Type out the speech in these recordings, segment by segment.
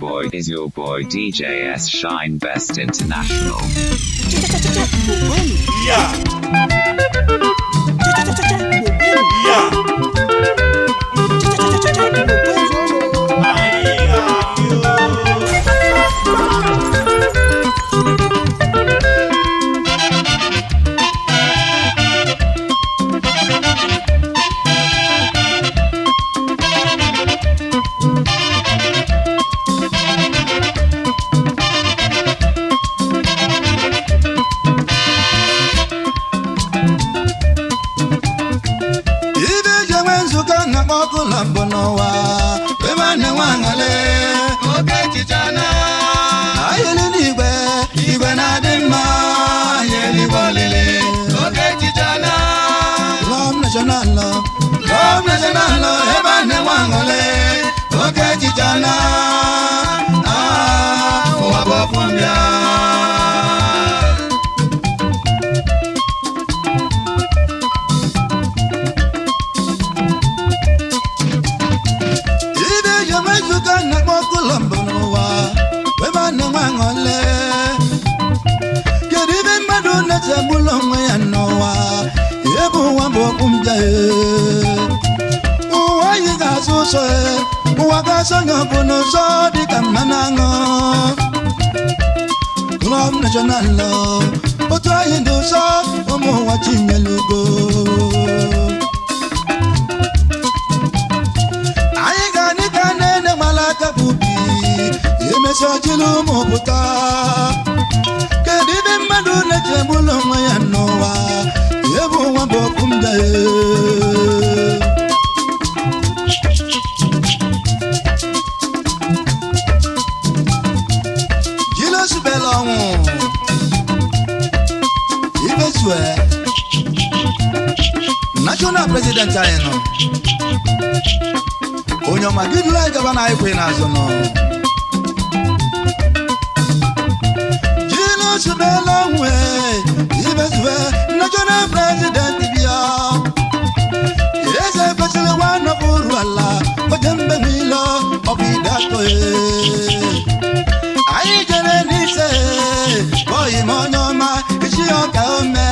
your boy DJ S Shine Best International. Yeah. National President ayeno onyo magidula gabana ikwe nazono Jino subela we ibezwe National President bia Yeze pesele wana burwala Ojembe milo obidato Ayi jere nise Boyi monoma Ishioka ome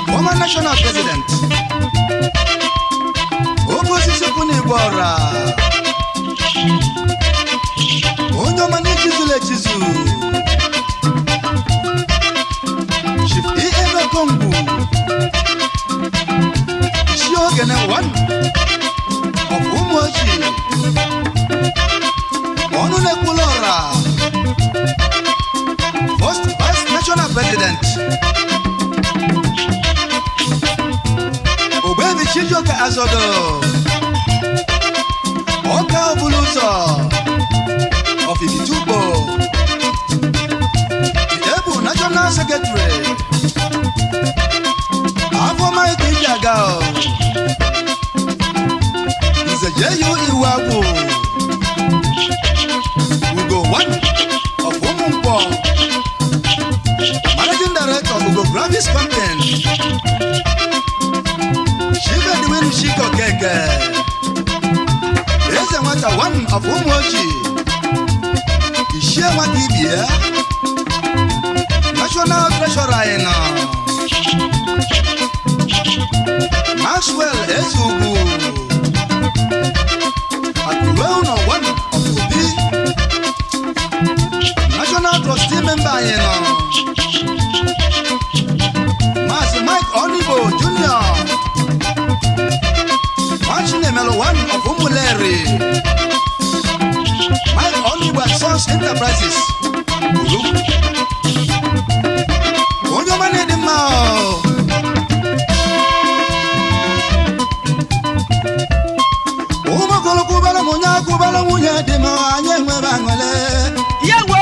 Former National President Opposition Kunibora Onyo Manichizule Chizu Chief E.M. Kongu Shiogene one of Umochi Onune Kulora First Vice National President Obedi Chijoka Azodo Oka Obuluso of Ibitubo Ebu National Secretary Afoma Ikijagao Nze Jeyu Iwabu Ugo one of Umumpo Managing Director of Ugo Gravis Company Shiko Keke Eze Nwata one of Umoji Ishie Watibia National Treasurer eno Maxwell Ezugu Akuweuno one of Ubi National Trustee Member eno Mas Mike Onibo Jr. Melo one of Umuleri Mike Onibo Sons Enterprises Onyo mane di mao Uma kolo kubala munya di mao anye mwebangole Yewo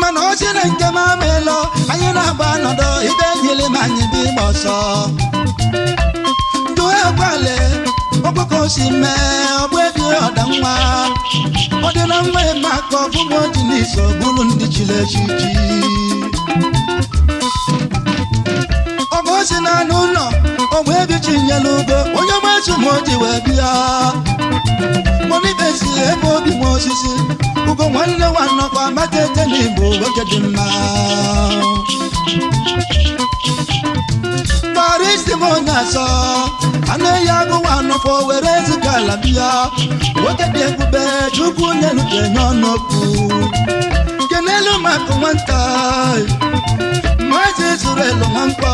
Mano sine nke mamelo Anye na banodo Ibe nyele manyi bi moso Doe kwale Oboko si me obwebi odanwa Odina mwe mako Bumo jiniso Bulu ndi chile chichi Ogosi na nuno ogbe bi chinyelugo onye machu moti we bia Moni besi ebo bi mo sisi ugo nwanne wanno kwa matete ni bu ogedimma Paris di monyaso ane yago wanno fo werezi kalabia ogede gube chukwu nyelu kenyono ku Kenelu makumanta Mazi surelo mampa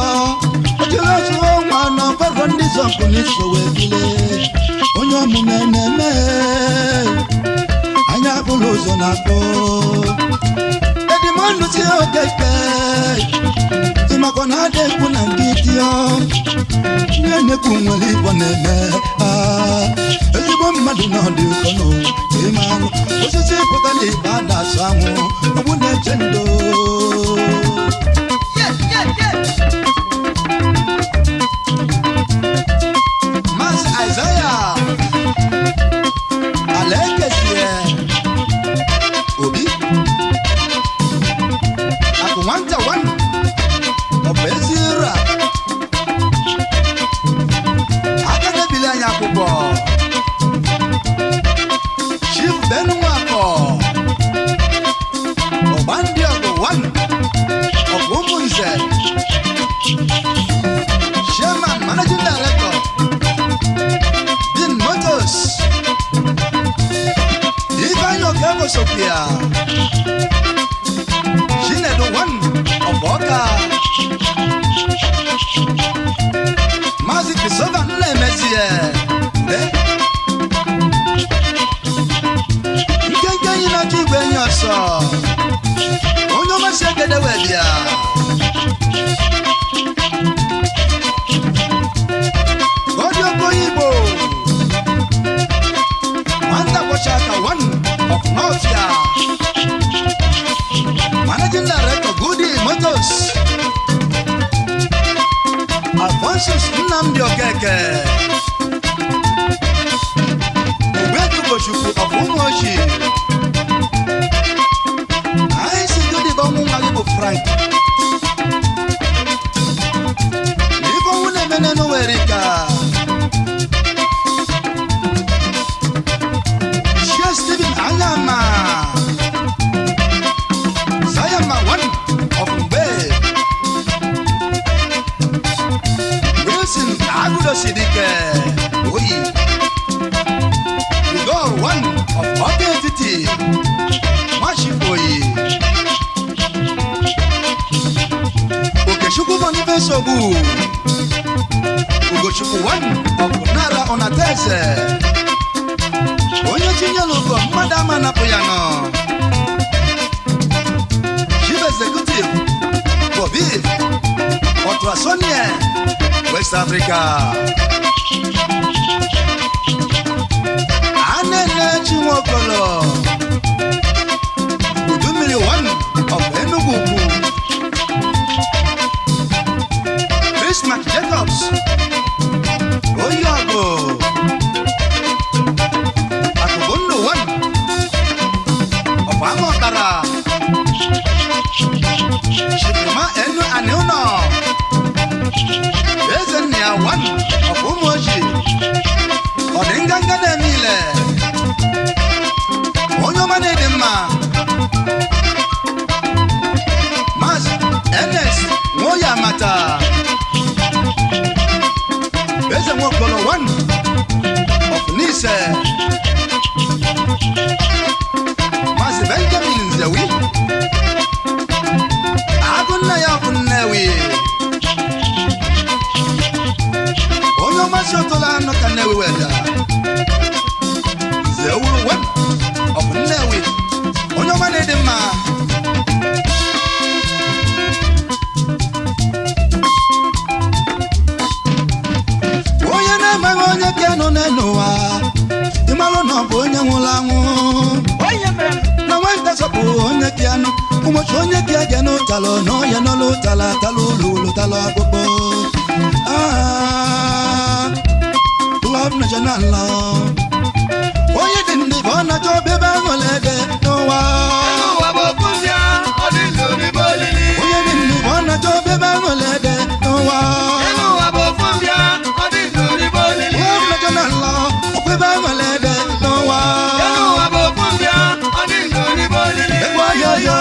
Ojila suo mwana Farrondi zonku nisho wekile Onyo mumeneme Anya buluzo nako Edimondo si okeke Timakona de kuna ngitio Nyene kumweli waneme Ezibo mmadu na di kono Timano Osisi potali bada sangu Obune chendo Mas Isaiah Alekesie Obi Akuwanta one Obezira Akade bilanya kubo Chief Benwako Obandi Ogo one Ogumunze Chairman Managing Director Din Motors Ivanyo Gabo Sophia Shinedo one of Oka Mazi Kisova Nlemezie Nkenke yina kigwe nyoso Onyo masegede webia of Northia Managing Director Goody Motors Alphonsus Nnamdi Okeke Ubedu Boshuku of Umoshi Aisi Goody Bomu Malibu Frank Nigo Wune Meneno Erika Steven Anyama Sayama one of Mbe Wilson Agudo Sidike Oyi Igor one of Identity Mashifoyi Okechukwu Boniface Obu Ugochukwu one of Nara Onatese Onye Chinyelugo Madama Napuyano Chief Executive Bobby Otrasonie West Africa Anene Chimokolo Udumiri one of Enugu Chris McJacobs Oyago Amokara Shikuma enu anuno Ezenia one of Umoji Odinganga Demile Onyo Manedema Mas Ernest Moya Mata Ezemokolo one of Nice Benjamin Nzewi Aguna ya kunewi Onyo masotola no kanewi weda Zewu web of Newi Onyo manedema Oye na mangonye keno nenuwa Imalo no bonye mulangu Oye mrem Sopo onye kiano umocho onye kiage no talo no ya no lo tala talulu talo agopo love national love oye dindi bona jo beba ngolede no wa bokunya odilu ni bolili oye na jobe bangolede nowa Enu abo fumbia, odi nuri bolili. na jonalo okwe bangolede nowa Enu abo fumbia, odi nuri bolili. egwa yoyo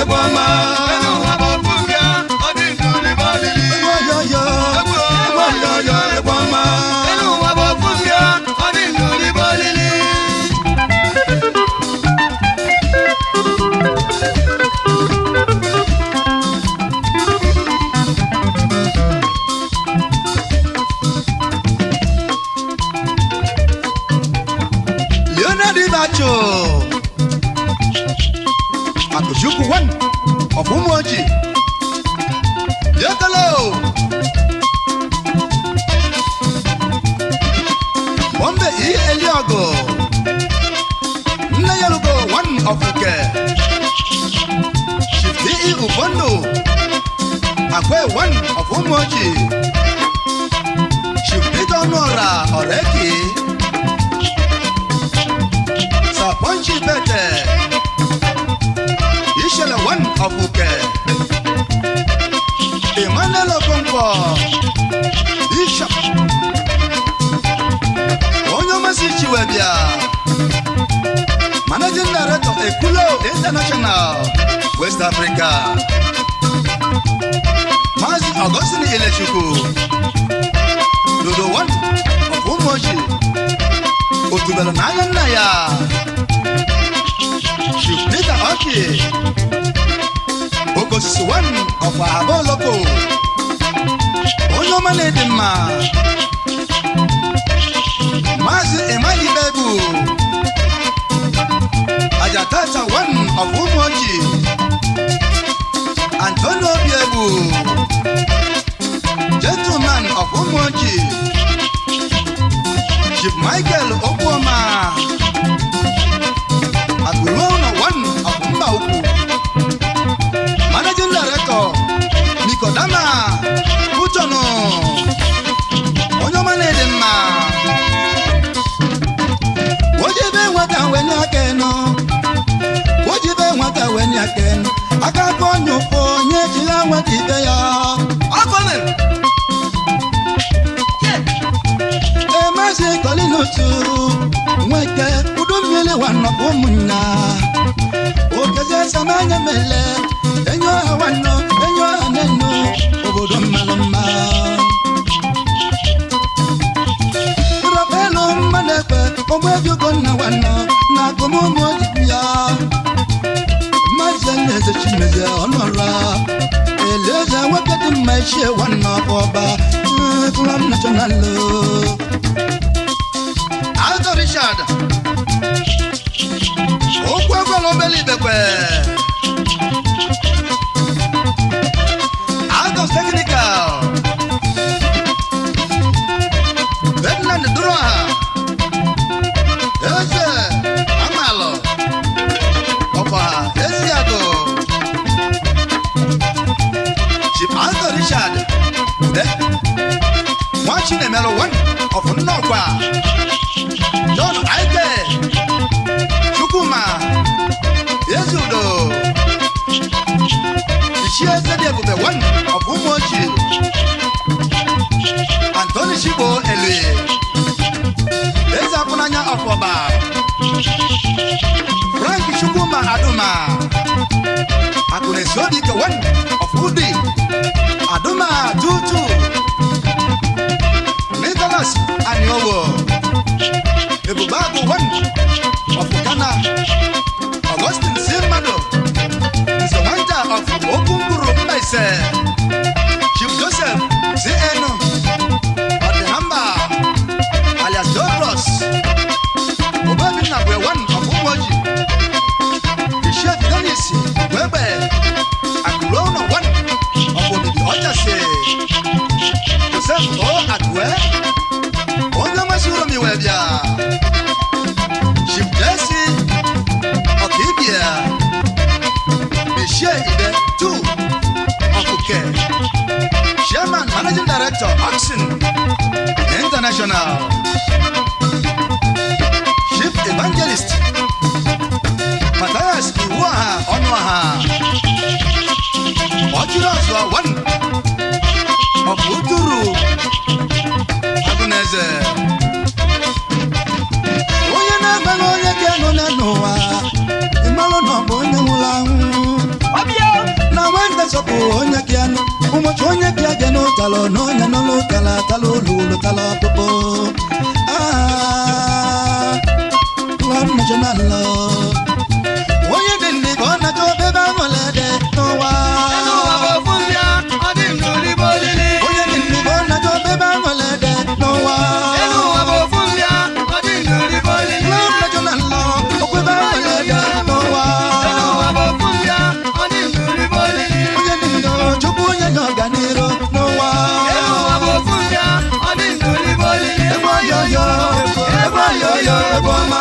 egwa ma Enu abo fumbia, odi nuri bolili. egwa yoyo egwa ma Enu abo fumbia, odi nuri bolili. Leonardo Bacho Akujuku one of Umoji Yekalo Bombe E. Eliogo Nayalugo one of Uke Shifti E. Ubondo Akwe one of Umoji Shifti Donora Oreki Saponchi Bete Ishele one of Uke Emmanuel Okonkwo Bishop Onyomasi Chiwebia Managing Director Ekulo International West Africa Mazi Augustine Ilechukwu Dodo one of Umoji Otubelo Naya Chief Peter Oki Okosisi one of Aboloko Onyomane Dima Mazi Emali Bebu Ajatata one of Umoji Antonio Biebu Gentleman of Umoji Chief Michael Okwoma Agulona one of Mbauku Managing Director Nikodama Kutono Onyomane Dema Wojibe wata weni akeno Wojibe wata weni akeno Akako nyupo nyejila watibe ya Akone Emasi kolinutu Mweke udumiele wanapomuna Okeze samanya mele Enyo hawano, enyo haneno Obodo malama Urapelo manekwe Omwevyo kona wano Nakomo mojibia Mazeneze chimeze onora Eleze wakati maishe wanapoba Tulam nationalo Alto Richard Okwekwe lombeli bekwe Alto Technical Ferdinand Duroha Eze Amalo Opa Esiago Chief Alto Richard Ude Mwachine Melo one of Nnokwa John Aike Chukuma Yezudo Ishieze Diebube one of Umoji Anthony Shibo Elwe Eza Punanya of Oba Frank Chukuma Aduma Akune Sodike one of Udi Aduma Tutu Nicholas Aniowo Ebubago one of Ghana Augustine Simado Nzawanja of Okumburu Mbaise Chief Joseph Z.N. Odehamba alias Douglas Obabi Nabwe one of Umoji Bishop Dennis Webe Akulona one of Obibi Otase Joseph O. Adwe Onyamasuro Miwebia Chief Jesse Okibia Michelle Ide 2 Okuke Chairman Managing Director Oxen International Chief Evangelist Matthias Iwaha Onwaha onye kiano ụmụchụ onye kia gị n'ụtalọ n'onye nọ n'ụtala tala olu tala ọkpụkpụ Club National onye dị ndị ka ọ na-achọ ebe aṅụlede n'ụwa onye dị ndị ka ọ na-achọ ebe aṅụlede n'ụwa Club National okwebe aṅụlede n'ụwa onye dị ndị chukwu onye nye ọganiru n'ụwa ebe ọyọyọ ebe ọyọyọ ebe ọma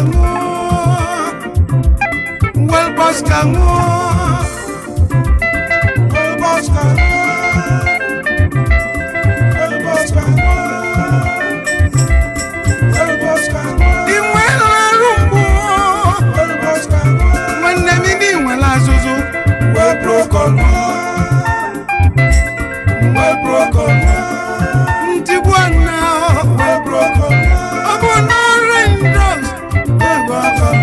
kango Well boss kango Well boss kango Well boss kango Well boss kango Imwela rumbu Well boss kango Mwene mini wala zuzu Well broken Well broken Ntibwana Well broken Abona raindrops Well broken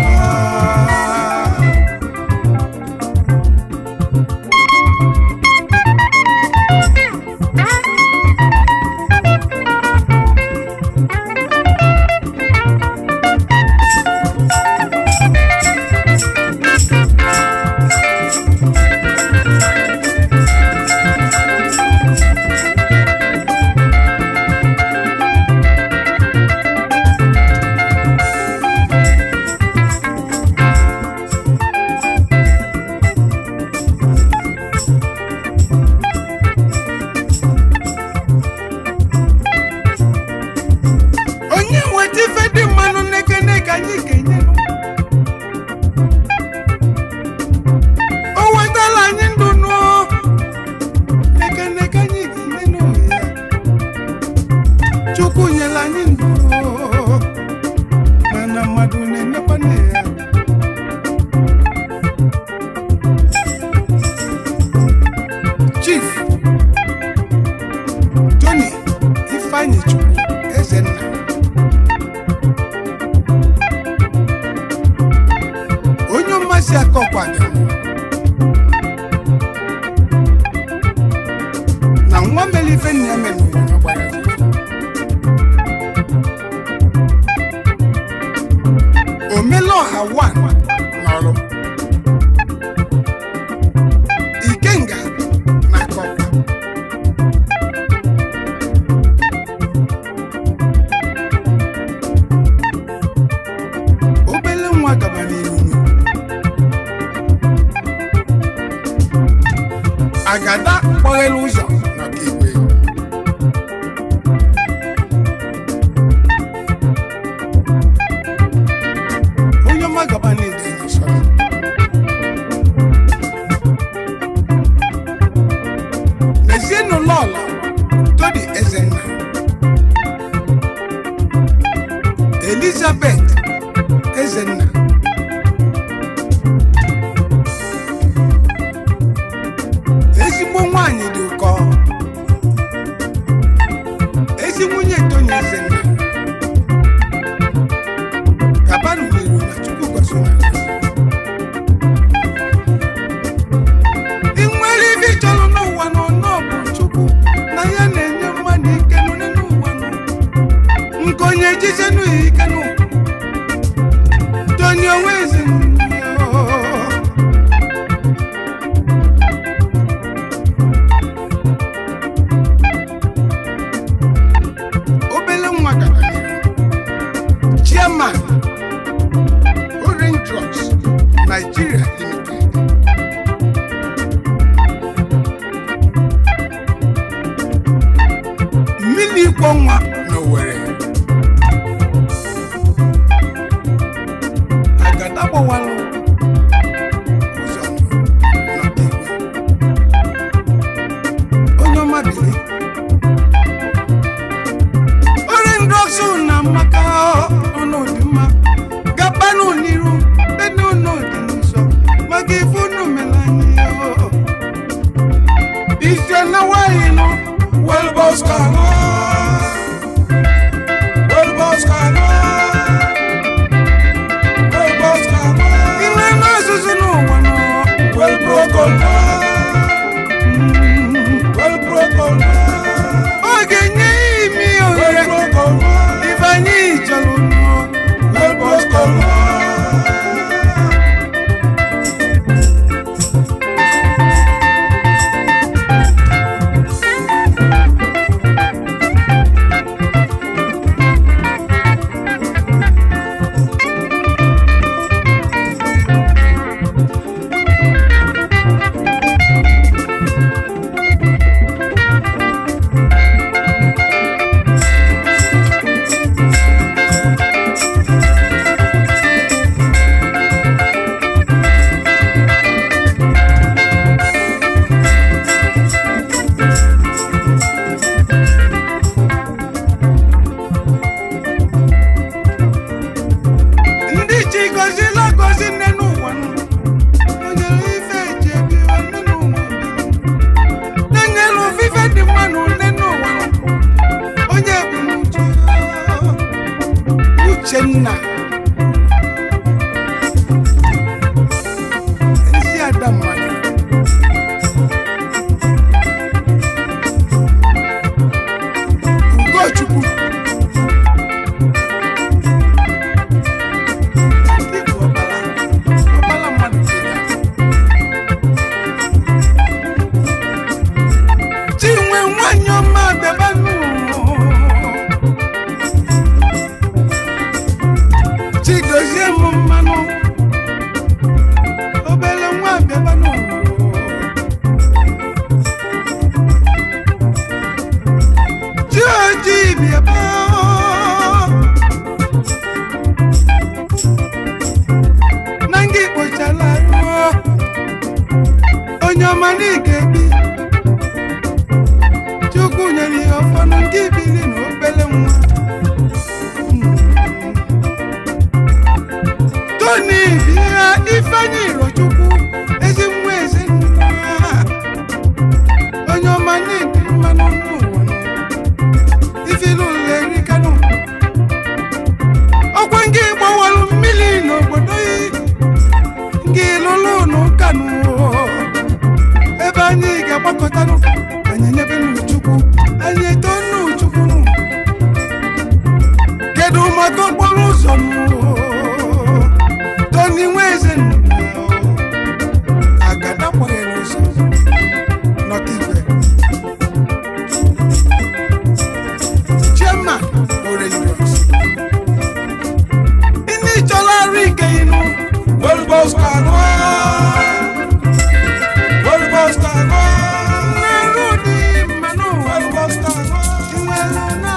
Chief Tony Ifeanyi Chukwu Ezenna onye mmasị akọkwado na nwa mere ife nna ya mere n'ụwa gbara ya omela ọha wa n'ọrụ Ikenga na akọkwa obele nwa gaba n'ihu agada kpọghela ụzọ n'ọka igwe onye ọma gaba n'ide n'ụsọ n'ezinụlọ ọla Tony Ezenna Elizabeth Ezenna ezigbo nwanyị dị ụkọ ezi nwunye Tony Ezenna kabanụ n'iru na Chukwu gọziri ị nwere ibe chọrọ n'ụwa n'ọnụ bụ Chukwu na ya na-enye mmadụ ike n'ụwa nke onye jizenu ya ike n'ụwa Tony onwe Ezenna Chairman Orange Drugs Nigeria Limited mmiri ikwo nwa n'Owerri agada gbawara ụzọ n'ọka igwe onye ọma bili Orange Drugs na maka ọnọdụmma gabanụ n'iru ede ọnọdụ nsọ maka ife unu mere anyị ise na nwanyị nọ Well boss kango Well boss kango Well boss kango Uchenna ezi ada mmadụ Ugochukwu ndị bụ ọbala mmadụ Chinwe nwanyị ọma bịabanụ Chigozie m mmanụ obele nwa bịabanụ Chioji bịaba na nga ikpochala ruo onye ọma n'ike bi Chukwu nyere ya ọfọnụ ndị biri na obele nwa Tony bịa Ifeanyi Irochukwu ezi nwa eze nna onye ọma n'ịdị mmanụ n'ụwa ifilu leri kanụ ọkwa ngị gbawalụ mmiri n'obodo ngị lụlụ n'ụkanụ ebe anyị ga-agbakọtanụ anyị nyebe n'Uchukwu anyị eto n'Uchukwu kedu maka okporo ụzọ Tony Nweze agada kwanyere ụzọ n'Ọkigwe Chairman Orangeos ndị chọrọ arụ ike inụ Volleyball star na-eru dị mmanụ Volleyball star inwelu na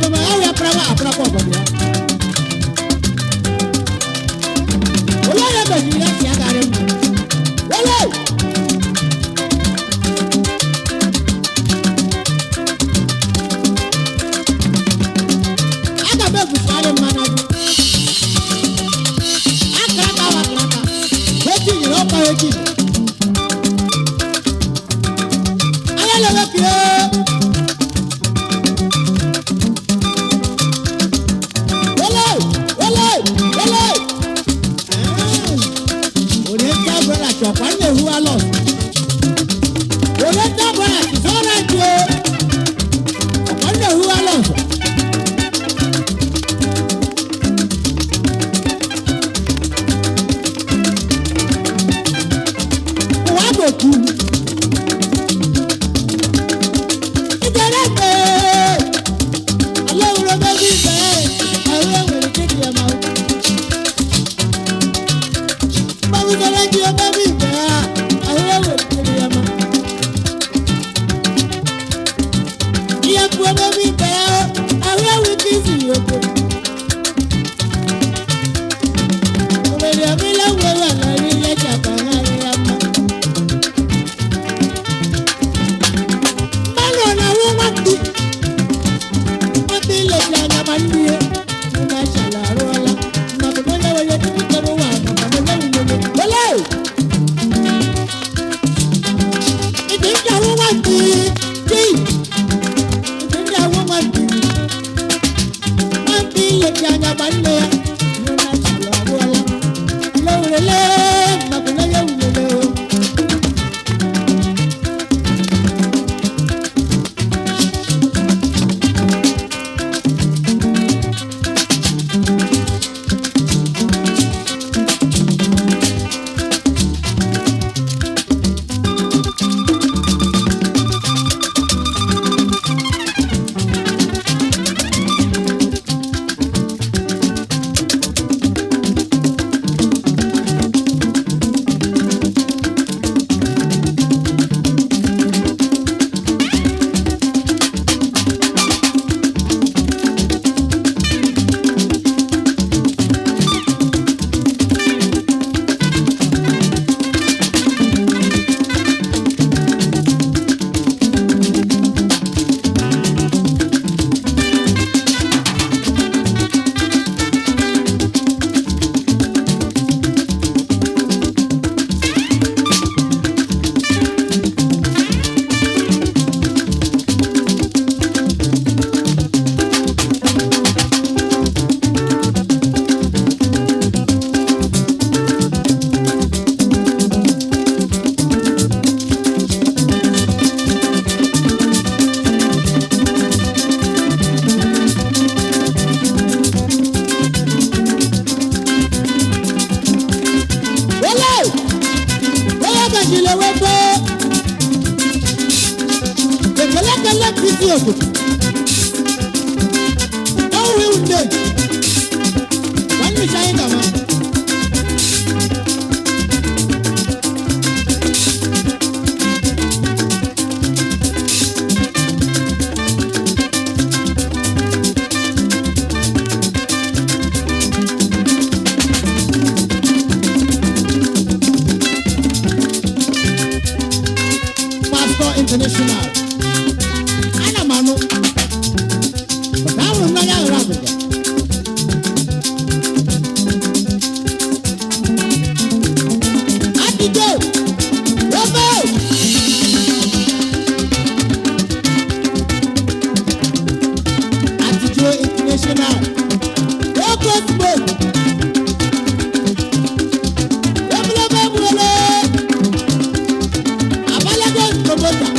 kama awe apraba apraba bodia ola ya be ni ya ti agare mu wala aga be ku sare mana akaka wa akaka wetin ni o pa wetin ayale we kire Ọ̀pọ̀lọpọ̀ ewu alọ̀. Òwe dábàá àti sọ́ra ju o. Ọ̀pọ̀lọpọ̀ ewu alọ̀. Wà á gòkú. Ìbẹ̀rẹ̀ pé alẹ́ òwúrọ̀ bẹ́ẹ̀ bí bẹ́ẹ̀ ẹ̀rọ ìwé kéde ẹ̀ máa. Báwo ni ọlọ́jì ọba bí bẹ́ẹ̀ àwọn ẹ̀wẹ̀ kéde ẹ̀ máa. Ìyẹ̀kú ọba bí bẹ́ẹ̀ àwọn ẹ̀wẹ̀ kí sì yòókù. Òwèrè mi láwùjọ wà lórí lẹ́jà kan láyé ọmọ. Báwo ni àwọn wá bí? Wọ́n bí lè ṣe àyàmá ní ẹ̀. Mo máa ṣàlàró ọlá. Màbùkún lẹ́wọ̀ yẹ kí n tẹ́wọ́ wà àgbàgbà lẹ́wọ̀ lọ́wọ́. Wọlé! Ìdí ń jà wọ́n wá bí tí. Ìdí ń jà wọ́n wá bí. Wọ́n bí lè ṣe àyàmá ní ẹ̀. Mo máa ṣàlàró ọlá. Lẹ́wọ̀ lẹ́ màbùkún lẹ́wọ̀ lọ́wọ́. International. Ana mano. Báwo ni ya ra bẹ̀rẹ̀? Àtijọ́. Robo. Àtijọ́ International. Robo smoke. Robo. Abalago promoter.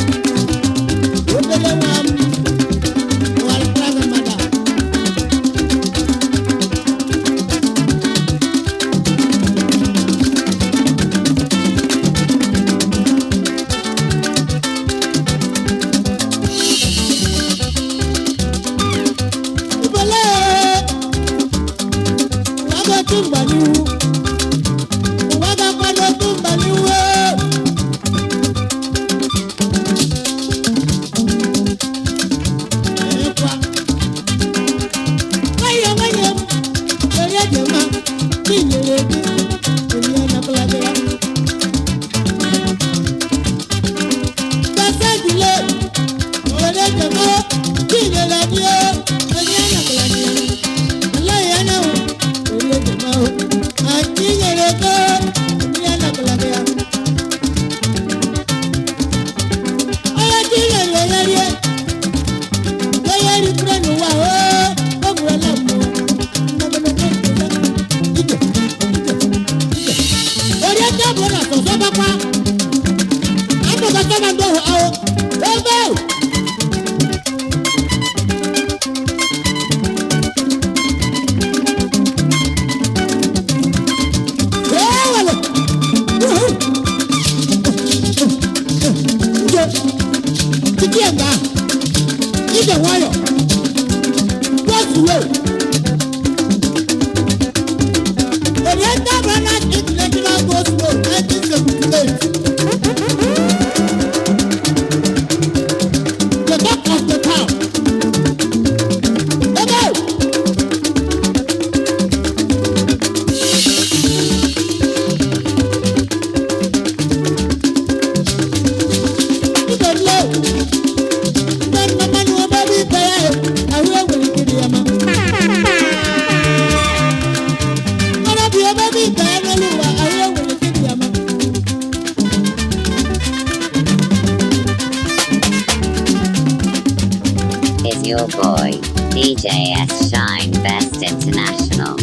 Is your boy, DJ S Shine Best International.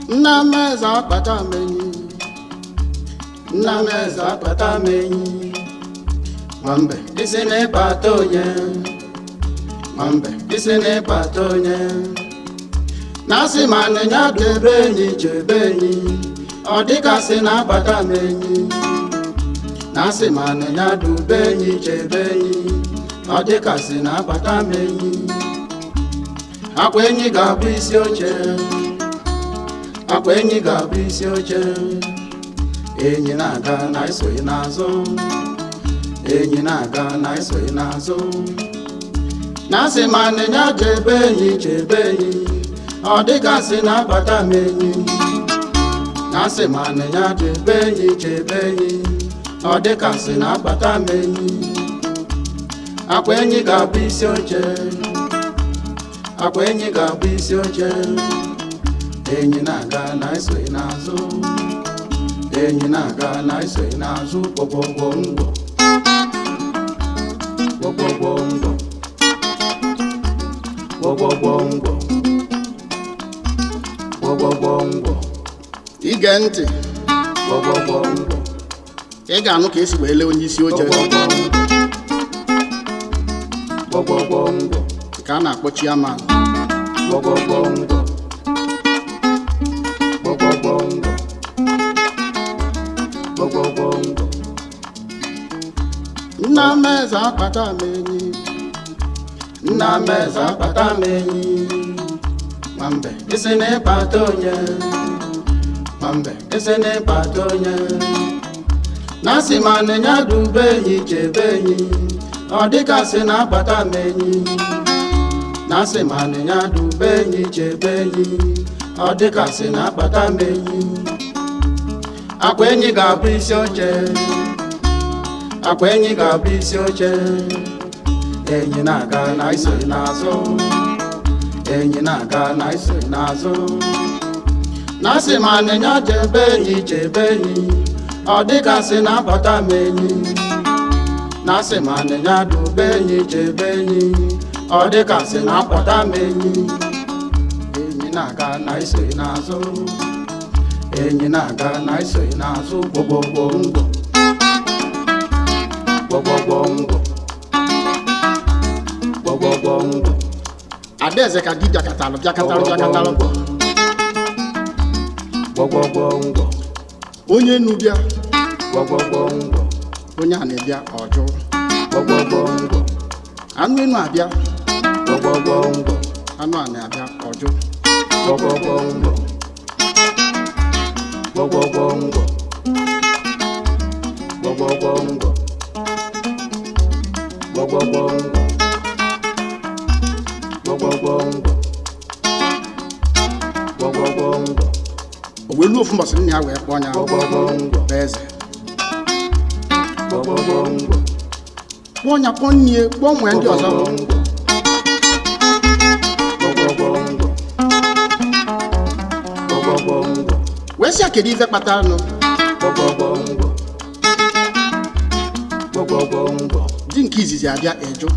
Nameza patameni, nameza patameni. Mambe, isene patonye, mambe, isene patonye. Nasi mane nyade beni chebeni, odika sina patameni. Nasi mane nyadu beni chebeni, odika sina patameni. Akwenyi gabu isi oche. Akwenyi gabu isi oche. Enyi na-aga na isoghị n'azụ. Enyi na-aga na isoghị n'azụ. Na-asị ma nịnya chebe enyi. Ọ dịgasị na-abata m enyi. Na-asị ma nịnya chebe enyi. Ọ dịgasị na-abata m enyi. Akwenyi gabu isi oche. Akwenyi gabu isi oche. Enyi na-aga na isoghị n'azụ. Enyi na-aga na isoghị n'azụ. Gbọgbọgbọ ngwọ. Gbọgbọgbọ ngwọ. Gbọgbọgbọ ngwọ. Gbọgbọgbọ ngwọ. Ige ntị. Gbọgbọgbọ ngwọ. Ị ga-anụ ka esi wee lee onye isi oche. Gbọgbọgbọ ngwọ. Ka a na-akpọ chairman. Gbọgbọgbọ ngwọ. Gbọgbọgbọ ngwọ. Gbọgbọgbọ ngwọ. Nna meza akpata m enyi. Nna meza akpata m enyi. Nwambe isi na-ịkpata onye. Nwambe isi na-ịkpata onye. Na-asị ma nịnya dube enyi chebe enyi. Ọ dịgasị na-akpata m enyi. Na-asị ma nịnya dube enyi chebe enyi. Ọ dịgasị na-akpata m enyi. Akwa enyi ga-abụ isi oche. Akwa enyi ga-abụ isi oche. Enyi na-aga na isoghị n'azụ. Enyi na-aga na isoghị n'azụ. Na-asị ma nịnya chebe enyi. Ọ dịgasị na-akpata m enyi. Na-asị ma nịnya dube enyi chebe enyi. Ọ dịgasị na-akpata m enyi. Enyi na-aga na isoghị n'azụ. Enyi na-aga na isoghị n'azụ. Gbọgbọgbọ ngwọ. Gbọgbọgbọ ngwọ. Gbọgbọgbọ ngwọ. Adaeze ka di bịakatalụ. Gbọgbọgbọ ngwọ. Onye nu bịa. Gbọgbọgbọ ngwọ. Onye a na-ebịa ọjụ. Gbọgbọgbọ ngwọ. Anụ enu abịa. Gbọgbọgbọ ngwọ. Anụ a na-abịa ọjụ. Gbọgbọgbọ ngwọ. Gbọgbọgbọ ngwọ. Gbọgbọgbọ ngwọ. Gbọgbọgbọ ngwọ. Gbọgbọgbọ ngwọ. o wee luo ofu mbọsị nna ya wee kpọọ nya eze kpọọ nya kpọọ nnie kpọọ nwee ndị ọzọ wee sị ya kedu ife kpatara nụ di nke izizi abịa ejo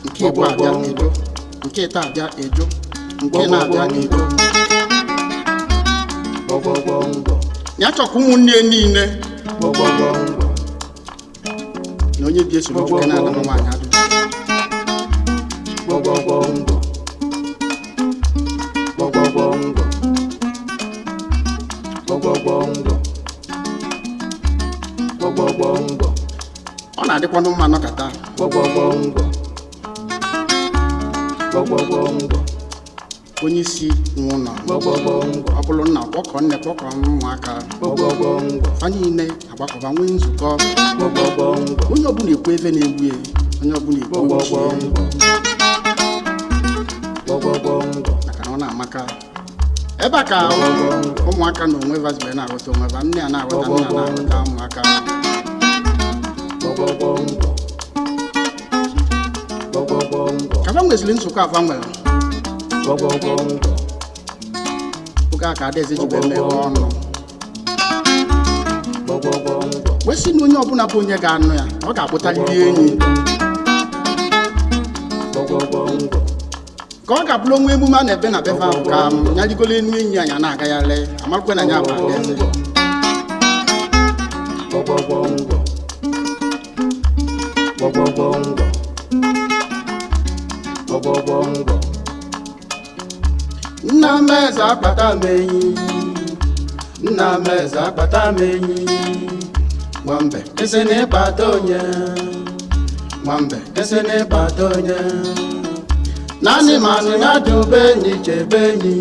nke ịbụ abịa ejo nke ịta abịa ejo nke na-abịa ejo ya chọkwa ụmụnne niile na onye bi esoro juke na ala nwaanyị adụ ọ na-adịkwanụ mma nọkata onye isi nwe ụlọ ọ bụrụ nna kpọkọ nne kpọkọ ụmụaka fa niile agbakọba nwee nzukọ onye ọbụla ekwu ebe na-egbu ya onye ọbụla ekwu ochie maka na ọ na-amaka ebe a ka ụmụaka na onwe vazibe na-aghọta onwe va nne a na-aghọta nna na-aghọta ụmụaka ka fa nweziri nzukọ afa nwere oge a ka adaeze jibe meghe ọnụ wee sị na onye ọbụla bụ onye ga-anụ ya ọ ga-akpụtarịrị enyi ka ọ ga-abụrụ onwe emume a na-ebe na befe ahụ ka ya rigolo enu enyi anya na-agagharị amarụkwe na ya bụ adaeze nna m eze akpata m enyi nna m eze akpata m enyi nwambe ese na-ịkpata onye nwambe ese na-ịkpata onye naanị manụ ya dube enyi chebe enyi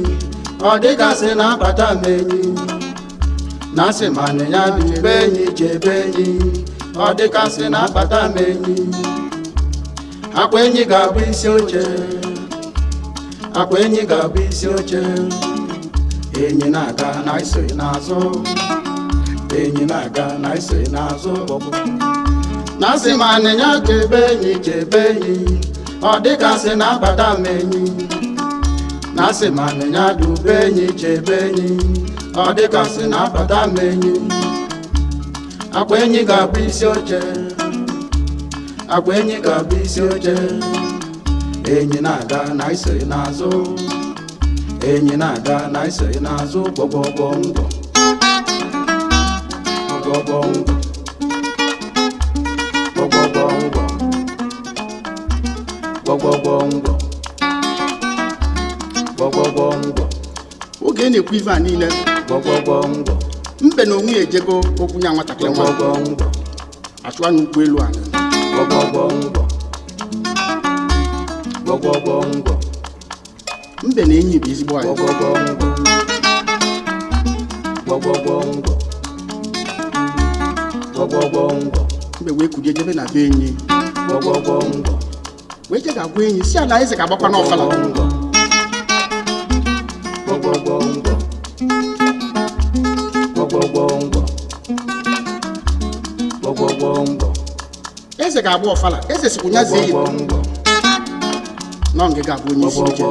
ọ dịgasị na-akpata m enyi na-asị manụ ya dube enyi chebe enyi ọ dịgasị na-akpata m enyi akwa enyi ga-abụ isi oche akwa enyi ga-abụ isi oche enyi na-aga na isoghị n'azụ enyi na-aga na isoghị n'azụ na-asị ma anịnya chebe enyi ọ dịgasị na-akpata m enyi na-asị ma anịnya dube enyi chebe enyi ọ dịgasị na-akpata m enyi akwa enyi ga-abụ isi oche akwa enyi ga-abụ isi oche enyi na-aga na isoghị n'azụ enyi na-aga na isoghị n'azụ gbọgbọgbọ ngọ gbọgbọgbọ ngọ gbọgbọgbọ ngọ gbọgbọgbọ ngọ gbọgbọgbọ ngọ oge na-ekwu ife a niile gbọgbọgbọ ngọ mbe na onwe ya ejego okwu nya nwatakịrị gbọgbọgbọ ngọ achụwa n'ukwu elu ala gbọgbọgbọ ngọ gbọgbọgbọ ngọ mbe na enyi bụ ezigbo anyị gbọgbọgbọ ngọ gbọgbọgbọ ngọ gbọgbọgbọ ngọ mbe wee kulie jebe na be enyi gbọgbọgbọ ngọ wee je ga-agwa enyi si ala eze ga-agbakwa n'ọfala ngọ gbọgbọgbọ ngọ gbọgbọgbọ ngọ gbọgbọgbọ ngọ eze ga-agba ọfala eze sikwu nya zie ya nọ nke ga-abụ onye isi oche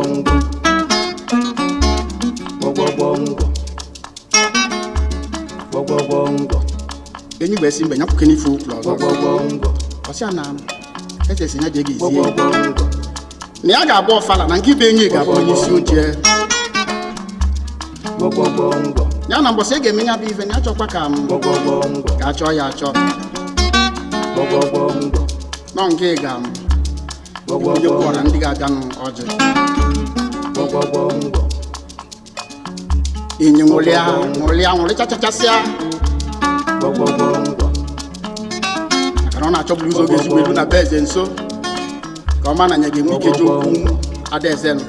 enyi gbe si mgbe nyapụke n'ife okwu ọzọ ọsịa na eze si nya je ga-ezie na ya ga-agba ọfala na nke ibe enyi ga-abụ onye isi oche ya na mbọsị ị ga-eme ya bụ ife na ya chọkwa ka m ga-achọ ya achọ nọ nke ga m onye kwụọra ndị ga-abịanụ ọjị enyi nwụrịchachachasịa maka na ọ na-achọburu ụzọ ga-ezigbo elu na be eze nso ka ọ ma na nya ga-enwe ike ji okwu adaeze nụ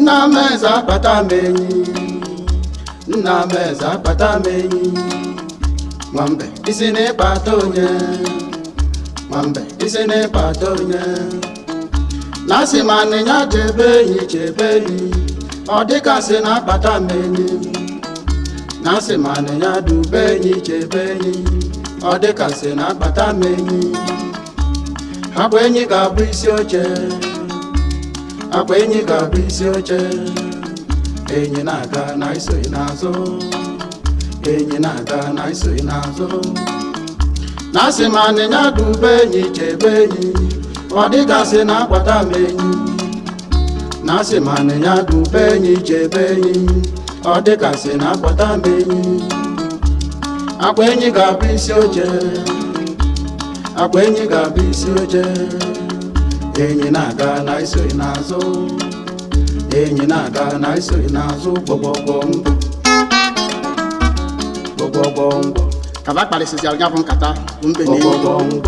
nna m eze akpata m enyi nna m eze akpata m enyi nwambe isi n'ịkpata onye nwambe isi n'ịkpata onye na-asị ma nịnya chebe enyi ọ dịkasị na-akpata m enyi na-asị ma nịnya dube enyi chebe enyi ọ dịkasị na-akpata m enyi akwa enyi ga-abụ isi oche akwa enyi ga-abụ isi oche enyi na-aga na isoghị n'azụ enyi na-aga na isoghị n'azụ na-asị ma nịnya dube enyi chebe enyi ọ dịgasị na-akpata m enyi na-asị ma nịnya dube enyi chebe enyi ọ dịgasị na-akpata m enyi akwa enyi ga-abụ isi oche akwa enyi ga-abụ isi oche enyi na-aga na isoghị n'azụ enyi na-aga na isoghị n'azụ gbọgbọgbọ ngwọ kaba kparịsịsịara ya bụ nkata mbe na enyi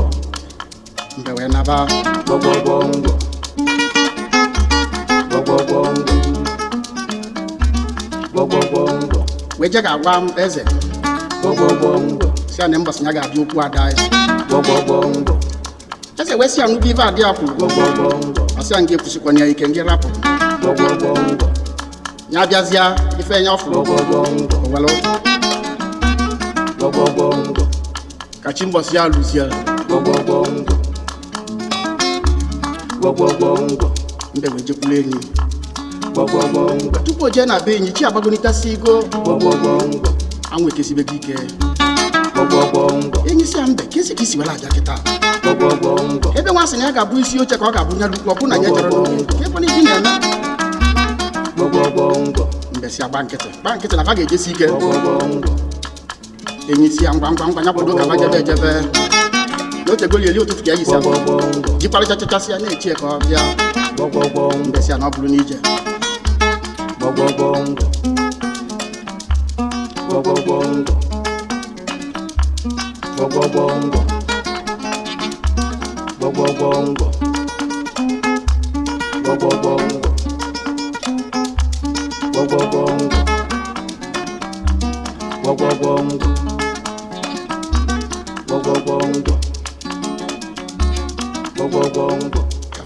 mbe wee naba gbọgbọgbọ ngwọ wee je ga-agwa m eze si ya na mbọsị ya ga-abịa okwu ada eze eze wee si ya n'ubi ife adị ya kwuru ọsị ya nga ekwusikwana ya ike nga rapụ ya bịazịa ife ya ọfụrụ owelu ka chi mbọsị ya lụzie mbe wee jekwuru enyi tupu o jee na be enyi chi agbagonitasi igo anwụ ekesibego ike enyi si ya mbe kesi ka isi were aja kịta ebe nwa sị na ya ga-abụ isi oche ka ọ ga-abụ nya lukwu ọbụ na ya jere n'oge ka ebe n'ihi na-eme mbe si agba nkịtị na fa ga-ejesi ike enyi si ya ngwa ya kwado ka fa jebe ejebe n'otegoli eli ụtụtụ ka ya yisi jikwarịcha chachasị ya na-echie ka ọ bịa mbe si ya na ọ bụrụ n'ije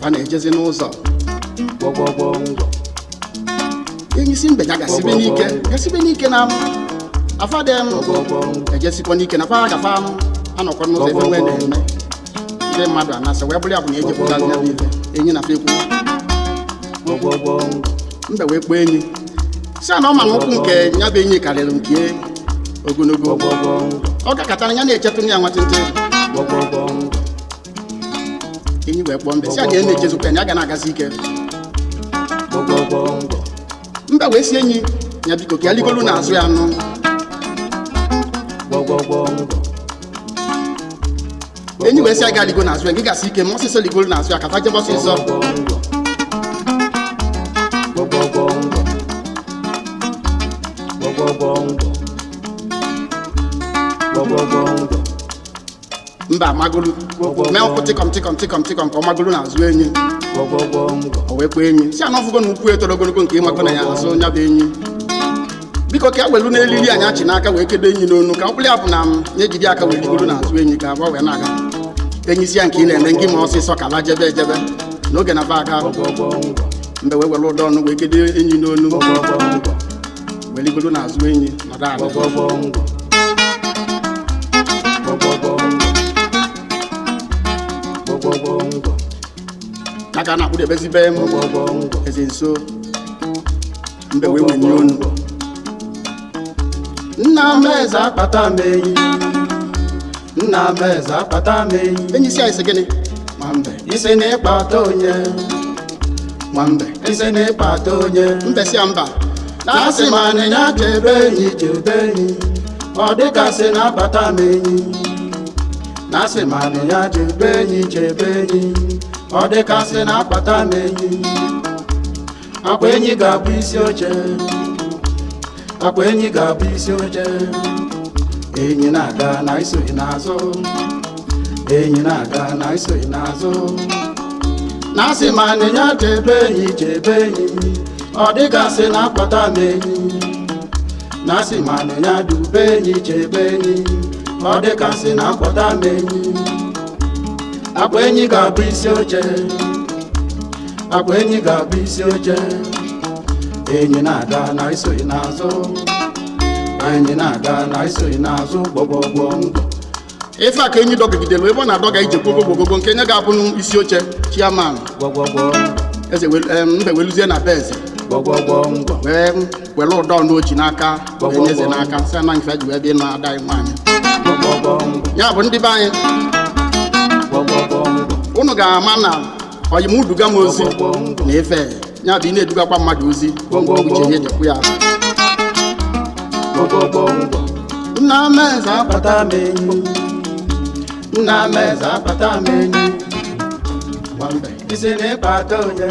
ka na-ejezi n'ụzọ enyi si mbe ya gasibe n'ike na afadem ejesikwa n'ike na fa gafa anọkwa n'ụzọ ebe nwee na-eme ndị mmadụ anasị wee bụrụ ya bụ na ejepụta ya bụ ife enyi na fekwu mbe wee kpọọ enyi si na ọ ma na ụkwụ nke ya bụ enyi karịrị nke ogologo ọ gakọtara ya na-echetụ ya nwatịntị enyi wee kpọọ mbe si na ya na-echezukwa ya ga na-agazi ike mbe wee si enyi ya biko ka ya ligolu n'azụ ya nụ enyi wee si aga ligo n'azụ ya gị gasị ike ma ọsịsọ ligolu n'azụ ya ka fa jebe ọsịsọ mba magolu mee ọkụ tịkọm ka ọ magolu n'azụ enyi o wee kpọọ enyi si ana ọfụgo na ukwu etoro ogologo nke ịmago na ya azụ nya bụ enyi biko ka ya welu n'elili anyị achị n'aka wee kedo enyi n'onu ka mkpụrụ ya bụ na ya ejide aka wee ligoro n'azụ enyi ka abụọ wee na-aga enyi si ya nke ị na-eme ngị ma ọsịsọ ka la jebe ejebe n'oge na ba aga mbe wee were ụdọ ọnụ wee kedo enyi n'onu wee ligoro n'azụ enyi nọdụ ala aka na-akpụdebezibe m eze nso mbe wee wenye onu nna m eze akpata m enyi nna m eze akpata m enyi enyi si anyị sị gịnị nwambe isi na-ịkpata onye nwambe isi na-ịkpata onye mbe si ya mba na-asị ma nịnya chebe enyi ọ dịgasị na-akpata m enyi na-asị ma nịnya chebe enyi ọ dịgasị na-akpata m enyi akwa enyi ga-abụ isi oche akwa enyi ga-abụ isi oche enyi na-aga na isoghị n'azụ enyi na-aga na isoghị n'azụ na-asị ma nịnya chebe enyi ọ dịgasị na-akpata m enyi na-asị manụ ya dube enyi chebe enyi ọ dịka sị na akpọta m enyi akpa enyi ga-abụ isi oche akpa enyi ga-abụ isi oche enyi na-aga na isoghị n'azụ enyi na-aga na isoghị n'azụ gbọgbọgbọ ngọ ife a ka enyi dọgidelu ebe ọ na-adọga ije gbogogogogo nke nye ga-abụ isi oche chiaman gbọgbọgbọ eze mbe weluzie na be eze gbọgbọgbọ ngọ wee were ụdọ n'oji n'aka wee eze n'aka sị na ife ji wee bịa na-ada nwaanyị gbọgbọgbọ ngọ ya bụ ndị be anyị gbọgbọgbọ ngọ unu ga-ama na oyimuduga m ozi na ife ya bụ ị na-edugakwa mmadụ ozi uche ihe dịkwu ya nna m eze akpata m enyi nna m eze akpata m enyi nwambe isi na-ịkpata onye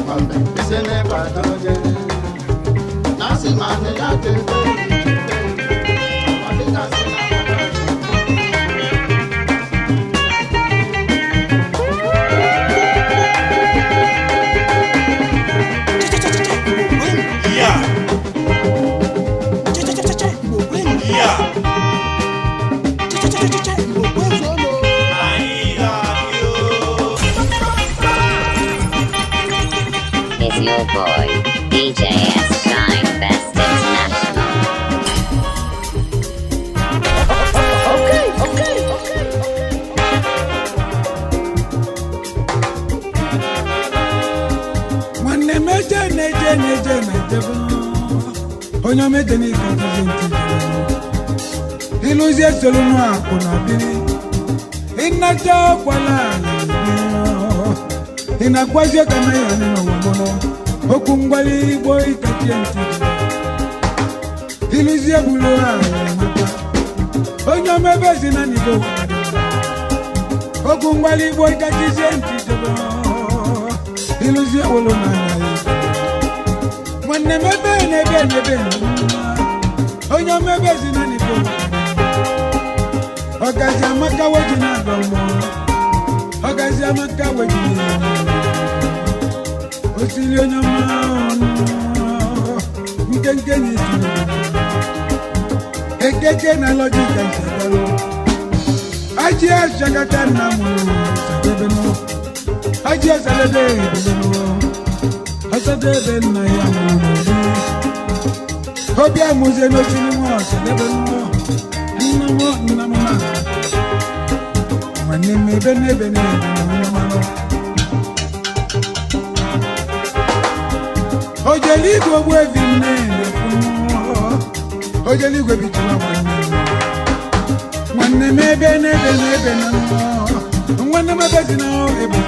nwambe isi na-ịkpata onye na-asị ma nne ya tebe Is your boy, DJ S Shine Best International. Nwanne m eje na-ejebe onye omete n'ike ọtụtụ ntị ịlụzie solu nwa akwụ na biri ịnacha ọkwala ị na-agwazie ka na ya n'ụwa okwu mgbali igbo ịkachie ntị ịlụzie bulu ahụ onye omebe si na n'igbo okwu mgbali igbo ịkachizie ntị ịlụzie bulu n'anya ya nwanne m ebe n'ebe onye omebe si na n'igbo ọgazi amaka weji na-agọ mmụọ ọgazi amaka weji osiri onye ọma nkenke n'isi ekeke na lọjika nsadalo aji ashagata na mụrụ sadebeno aji asadebe ebeleno asadebe nna ya mụrụ obi amụzie n'osiri nwa sadebeno nnamo na nwanne m ebe n'ebe n'ebe ojeligwe ogbu evi nne ojeligwe bitụla nwanne m ebe n'ebe n'ebe na nwanne m ebe dị na ebe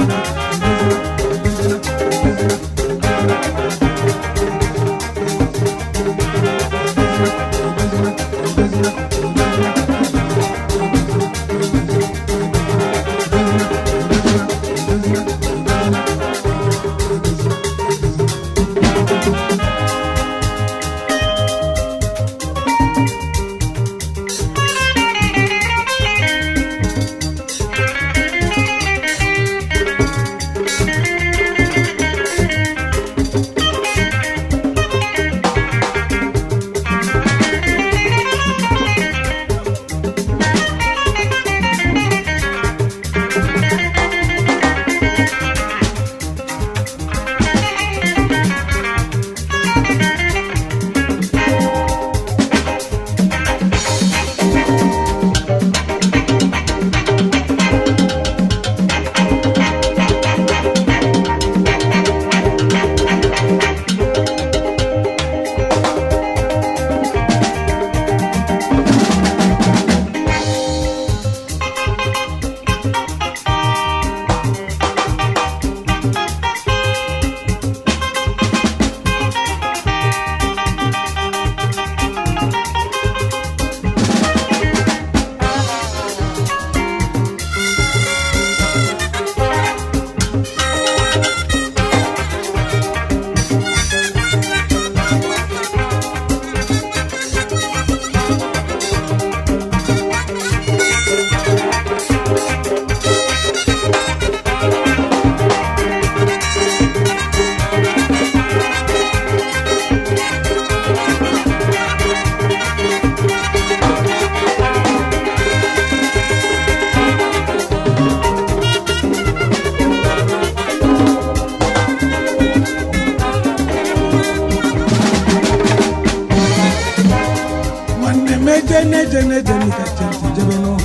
neje nikachebeno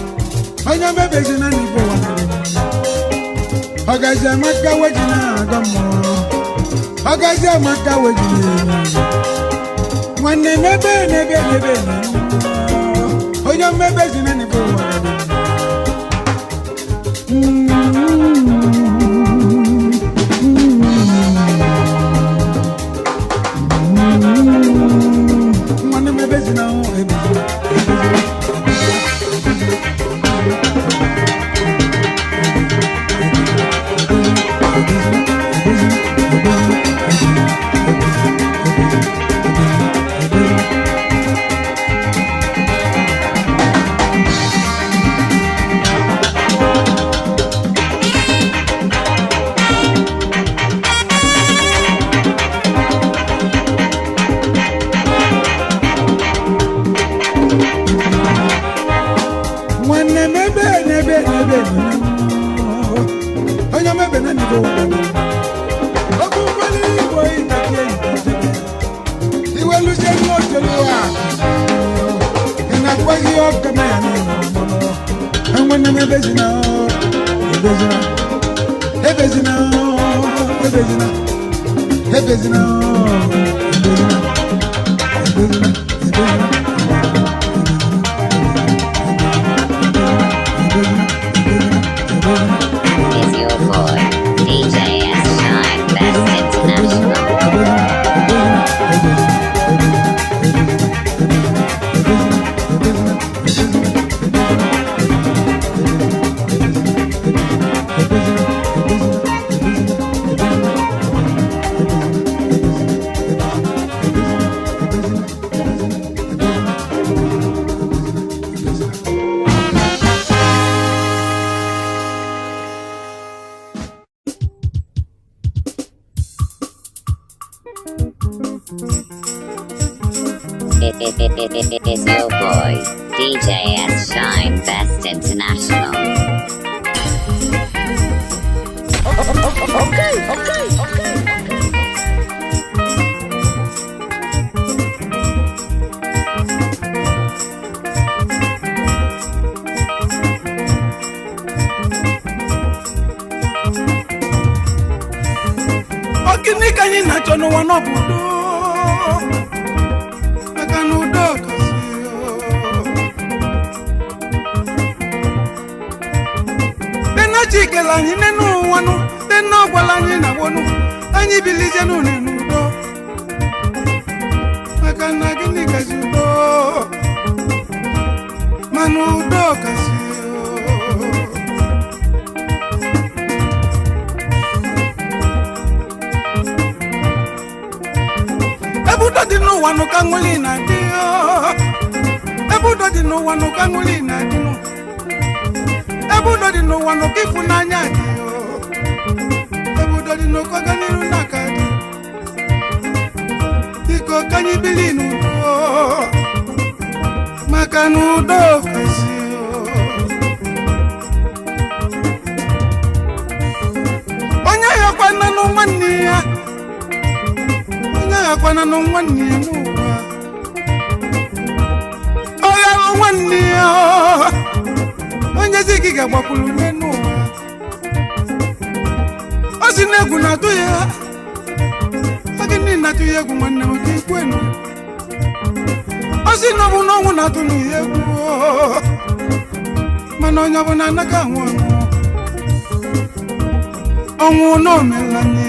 onye mebezi na nibo ọgazi amaka wejina agamo ọgazi amaka wejina nwanne nebe onye mebezi na nibo nwanne mebezi na onye mebe na nibo oku kwali igbo itakie iweluze n'otoluwa ịna-akwaghị ọka na ya enwene mebezina Is your boy, DJ S. Shine Best International. It's your boy, DJ S. Shine Best International. Okay. Okini kanyi na chono wanobudo akanudo kasio Dena chikela nyi nenu wanu Dena gwala nyi na wonu Anyi bilije nu nenudo Akana gini kasio Manudo kasio Everybody know one who can win a deal. Everybody know one who can win a deal. Everybody know one who keep on a deal. Everybody know Kagani Nakadi. Iko can you believe? Makanu do Casio. Onya yakwana no mania. Akwana no nwani nuwa oya no nwani onye ziki ga gbakulu nenuwa osinegu na to ya agini na to yegu nwanne m ki kwenu osinobu no nwu na to ni yegu mana onye bụ na naka nwu onwu no melani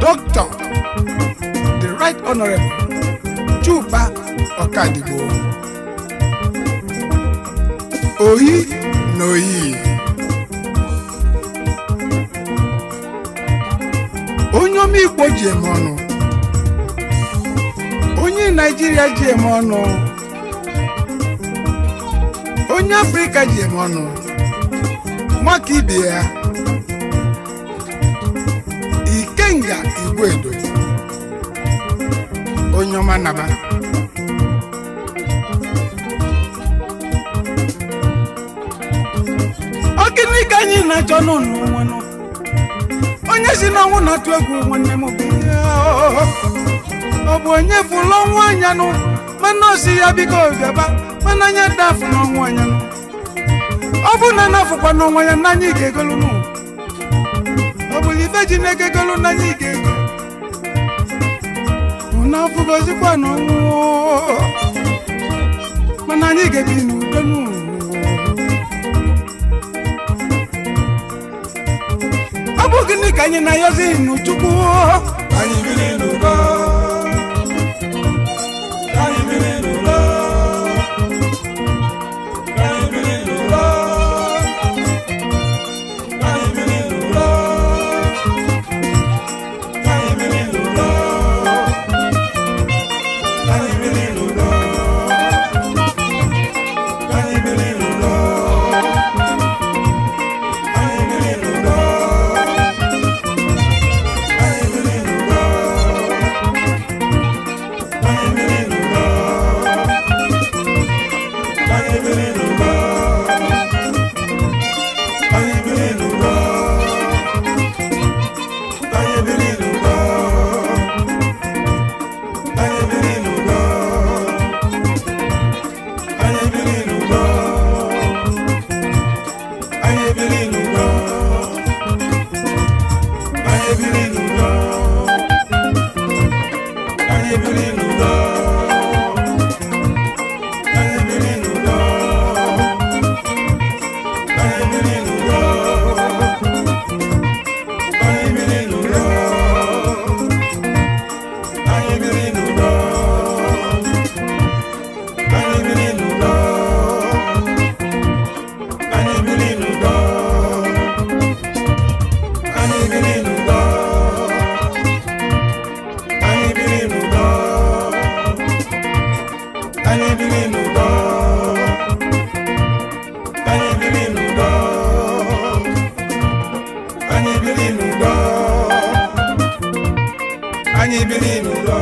Doctor, the Right Honorable Chuba Okadibo. Oyi Noyi. Onyomi Igbo Jemono. Onye Nigeria Jemono. Onye Africa Jemono. Mwakibia. Ikenga Igwedo Onyoma Naba Okini kanyi na chono no onye si n'ọnwụ na-atụ egwu nwanne m bụ ọ bụ onye fụlụ ọnwụ anyanụ mana o si ya biko bịaba mana anya dafụ n'ọnwụ anyanụ ọ bụ na nafụkwa n'ọnwa ya n'anya ị ga-egolu nụ ọ bụ ife ji na-egegolu n'anya ị ga-ego na afụgozikwa n'ọnwụ mana anyị ga-ebi n'udo nụ ọ bụ gịnị ka anyị na-ayọzi n'Chukwu anyị biri n'udo anyị biri n'udo anyị biri n'udo anyị biri n'udo anyị biri n'udo anyị biri n'udo anyị biri n'udo anyị biri n'udo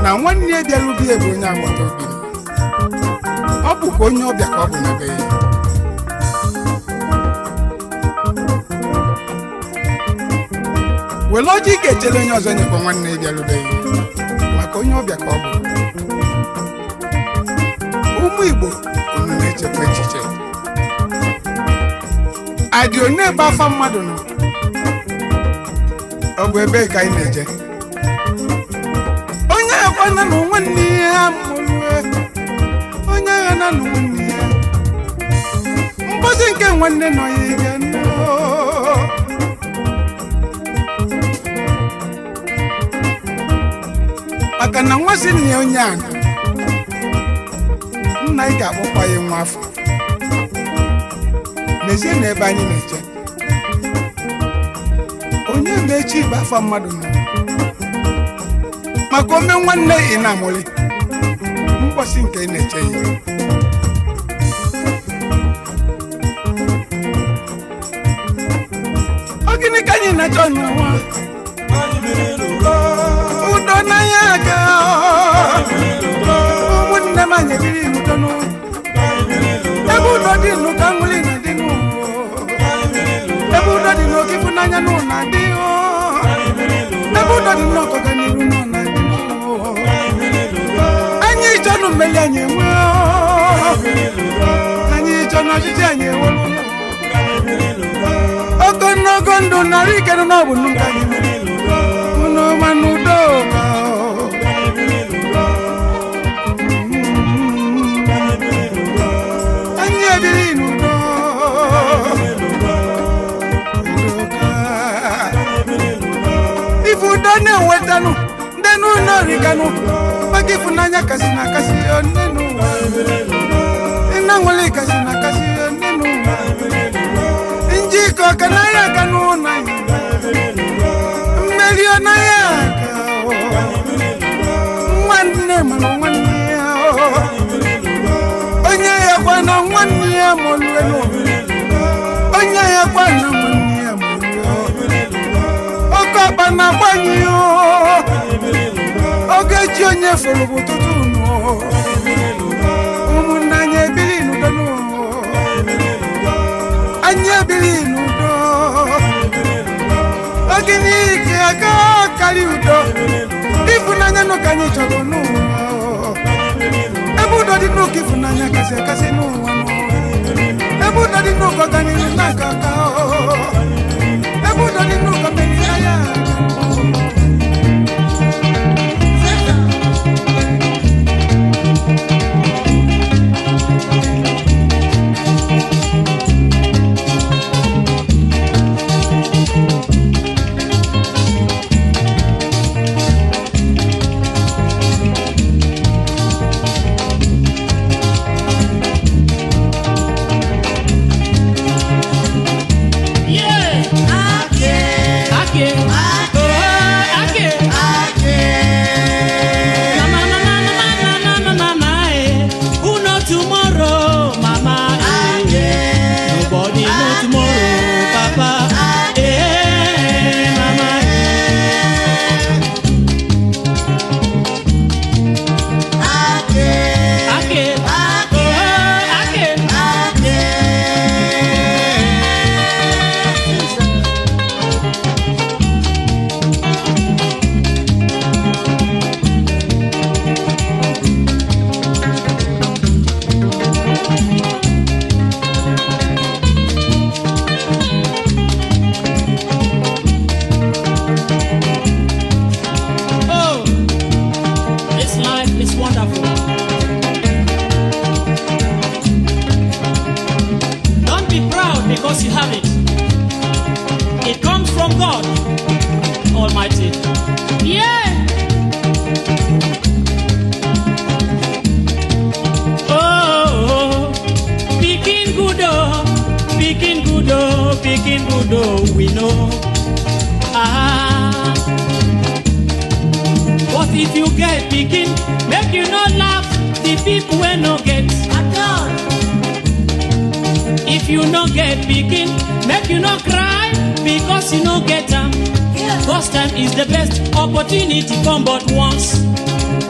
na nwanne ya bịara ubi ebe onye agbata obi ọ bụkwa onye ọbịa ka ọ bụ n'ebe ya were ọjị ị ga-echere onye ọzọ nyekwa nwanne ya bịara ube ya maka onye ọbịa ka ọ bụ ụmụ Igbo unu na-echekwa echiche adị onye ebe afa mmadụ nọ ọ bụ ebe ka anyị na-eje onye akwana na nwanne ya mụrụ onye agha na nwanne ya mgbozi nke nwanne nọ ya ga maka na nwa si nne onye a nna ị ga-akpọkwa ya nwa afọ n'ezie na ebe anyị na-eje onye mechi ibe afa mmadụ nọ maka ome nwanne ị na-amụli mgbọsị nke ị na-eche ya ọ gịnị ka anyị na-achọ n'ụwa udo n'anya aga ụmụnne m anyị biri n'udo ebe udo dị n'ụka nwuli na dị ebe udo dị n'oke ịfụnanya n'ụlọ na-adị ebe udo dị n'ọkọga n'iru n'ụlọ na-adị anyị ịchọnụ mmeli anyị enwe anyị ịchọnụ ọchịchị anyị enwelu ogologo ndụ no bu nunca uno manudo anye bilinu do ifu dane wetanu denu no riganu bagifu nanya kasina kasi onenu inangole kasina kasi onenu injiko kanaya kanuna meliona yaka mwanne mano mwanne onye ya kwana mwanne molweno onye ya kwana mwanne molweno okaba na banyo ogeji onye folo bututuno umunanye bilinu dano anye bilinu do ogini kiaka kaliudo ifunanya no kanyi chogono ebudo di no kifunanya kase no ebudo di no ko kanyi nakaka ebudo di no ko meni aya because you have it. It comes from God Almighty. Yeah. Oh, picking good, we know. Ah. But if you get picking, make you not laugh. The people will not get at all. If you not get picking, make you not cry because you not get them. First time is the best opportunity come but once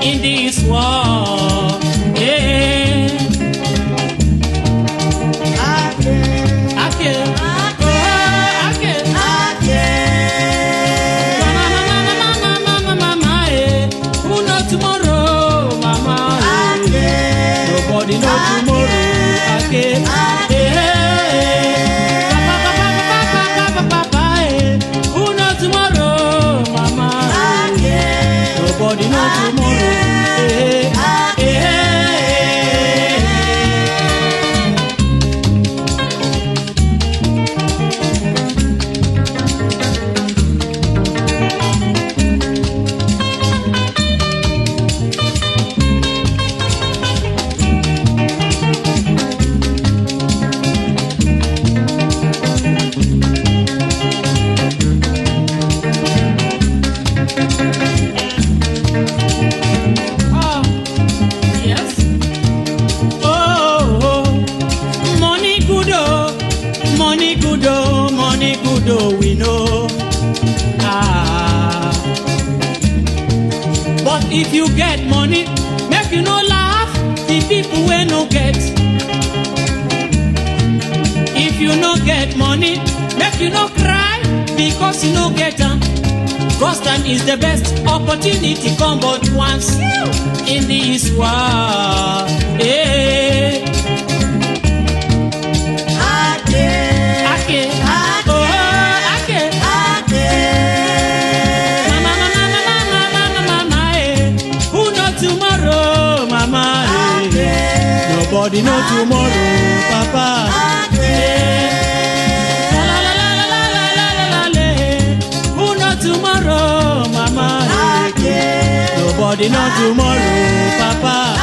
in this world. Yeah. Tomorrow, mama. Nobody know tomorrow. Okay. Who knows tomorrow, mama? Nobody know tomorrow. We know. But if you get money, make you no laugh. The people will no get. If you no get money, make you no cry because you no get them. Cause time is the best opportunity come but once in this world. Yeah. Nobody know tomorrow, Papa. La la la la la la la la la. Who know tomorrow, Mama? Nobody know tomorrow, Papa.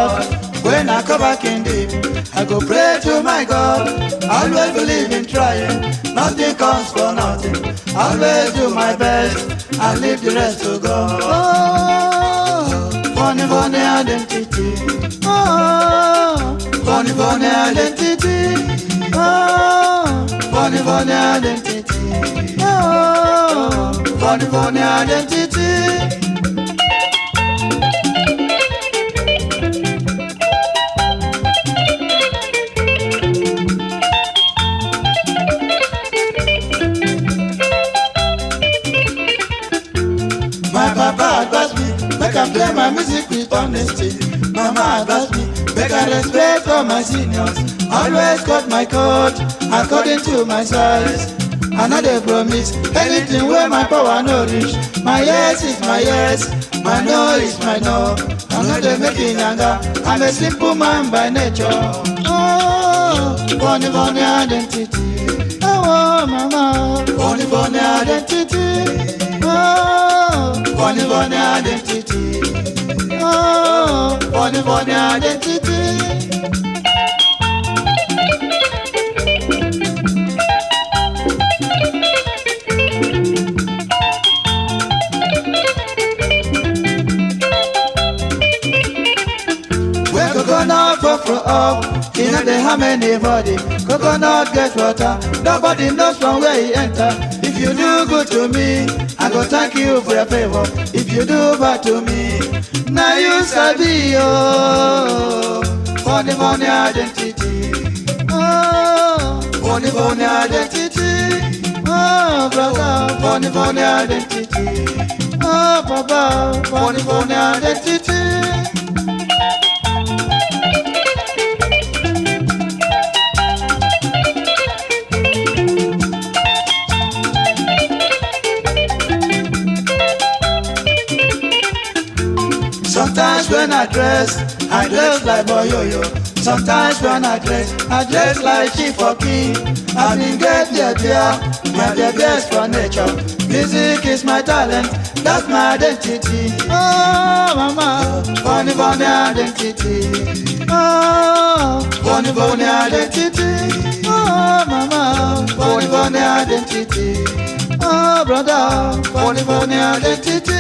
God. When I come back in deep, I go pray to my God. Always believe in trying, nothing comes for nothing. Always do my best, and leave the rest to God. Oh, funny, funny identity. Oh, funny, funny identity. Oh, funny, funny identity. Oh, funny, funny identity. My papa advised me, make I play my music with honesty. Mama advised me, make I respect all my seniors. Always cut my coat according to my size. I know they promise anything where my power no reach. My yes is my yes, my no is my no. I know they making younger, I'm a simple man by nature. Oh, funny, funny identity. Oh, mama, funny, funny identity. Oh, funny, funny identity. Oh, funny, funny identity. When coconut for up, you know they harm anybody. Coconut get water, nobody knows from where he enter. If you do good to me, I go thank you for your favor. If you do bad to me, now you sabi oh. Funny, funny identity. Oh, funny, funny identity. Oh, brother, funny, funny identity. Oh, papa, funny, funny identity. Sometimes when I dress like Boyoyo. Sometimes when I dress like Chief or King. I been get the idea, my best for nature. Music is my talent, that's my identity. Oh, mama, funny, funny identity. Oh, funny, funny identity. Oh, mama, funny, funny identity. Oh, brother, funny, funny identity.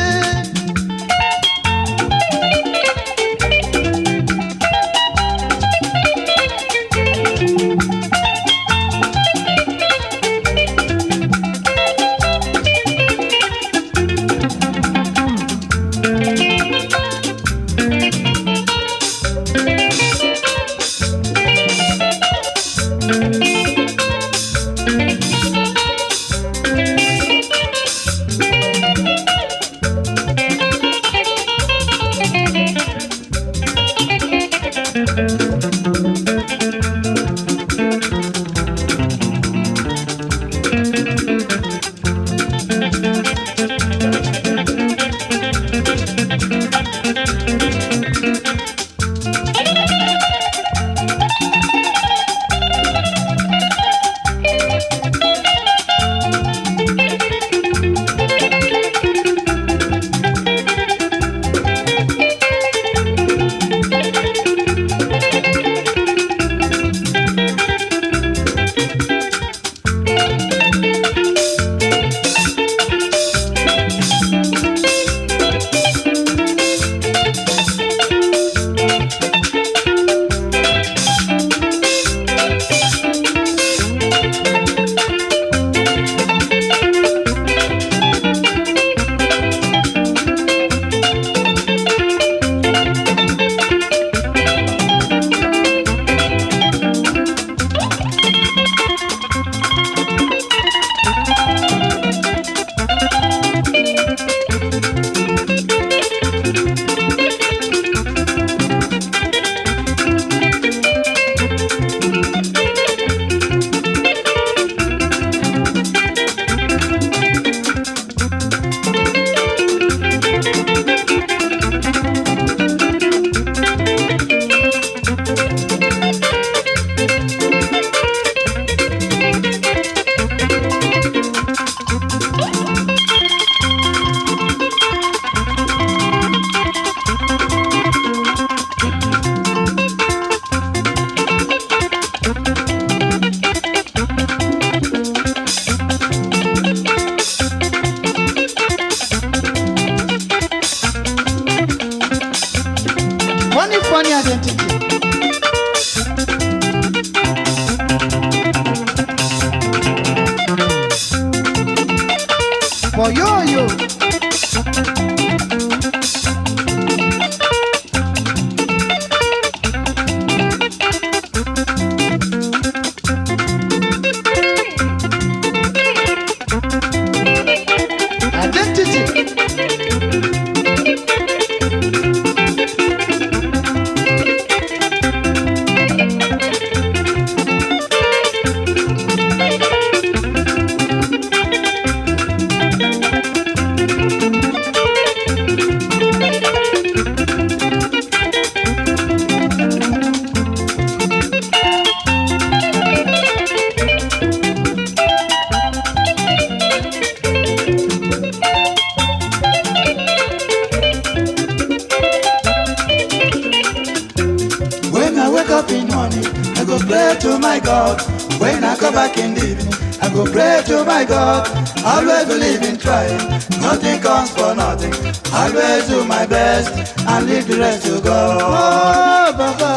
back in the evening, I go pray to my God. Always believe in trying, nothing comes for nothing. Always do my best and leave the rest to God. Oh, Baba,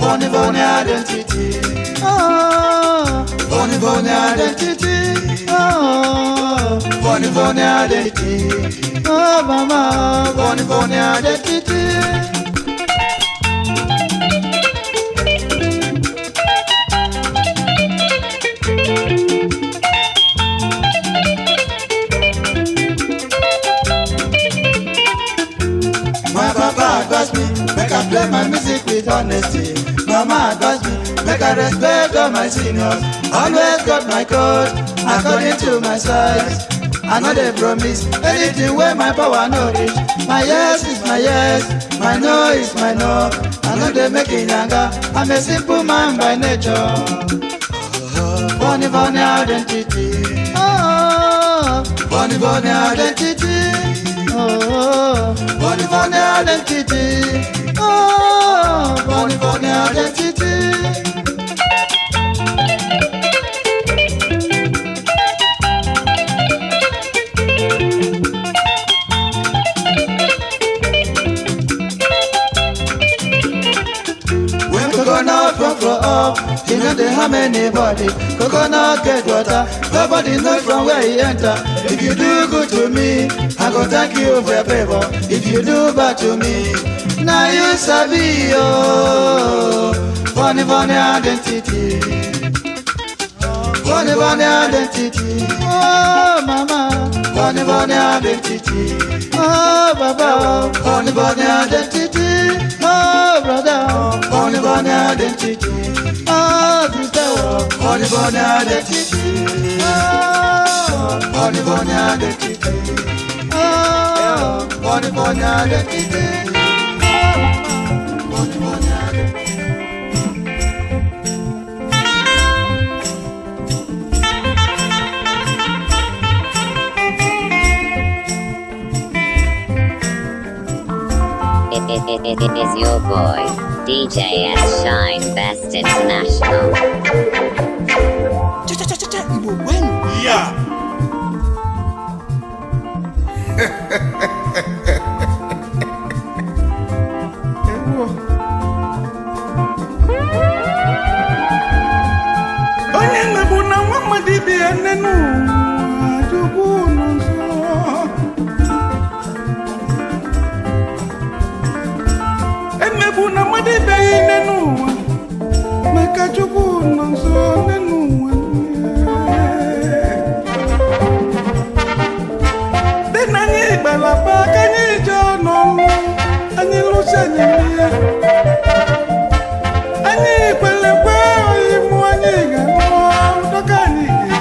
funny, funny identity. Oh, funny, funny identity. Oh, funny, funny identity. Oh, Mama, funny, funny identity. My papa advised me, make I play my music with honesty. Mama advised me, make I respect all my seniors. Always got my code, according to my size. I know they promise anything where my power no reach. My yes is my yes, my no is my no. I know they make it younger, I'm a simple man by nature. Funny, funny identity. Oh, funny, funny identity. Oh, funny, funny identity. Oh, funny, funny identity. When coconut from flow up, you know they harm anybody. Coconut get water, nobody knows from where he enter. If you do good to me, I go thank you for your favor. If you do bad to me, now you sabi oh. Funny, funny identity. Funny, funny identity. Oh, mama. Funny, funny identity. Oh, baba. Funny, funny identity. Oh, brother. Funny, funny identity. Oh, sister. Funny, funny identity. Oh, funny, funny identity. Oh, funny, funny identity. Funny, funny identity. It is your boy, DJ S Shine Best International. Igbo when? Yeah. Onye mebu na nwa mmadụ ya nenu ajụkwu n'ụzọ. Emebu na mmadụ ya nenu maka chukwu n'ụzọ nenu. Denanye igbalaba ka anyị je n'ọnụ anyị lụsa anyị ya. Anyị kwelekwe imu anyị ga-anụ dọka anyị ga.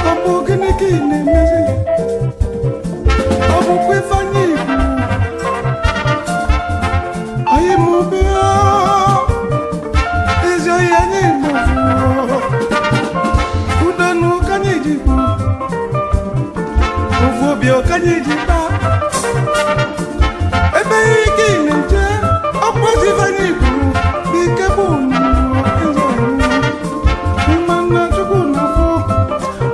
Ọ bụ gịnị ka ị na-emezi? Ọ bụkwa ife anyị ikwu. Anyị mụ bịa ezi oyi anyị gbofuo. Udonu ka anyị ji kwu. Ofu obi ka anyị ji taa. Ebe ike ị na-eje ọkpọzi ife anyị kwuru ike bụ eze ọrụ mmanụ chukwu na-afụ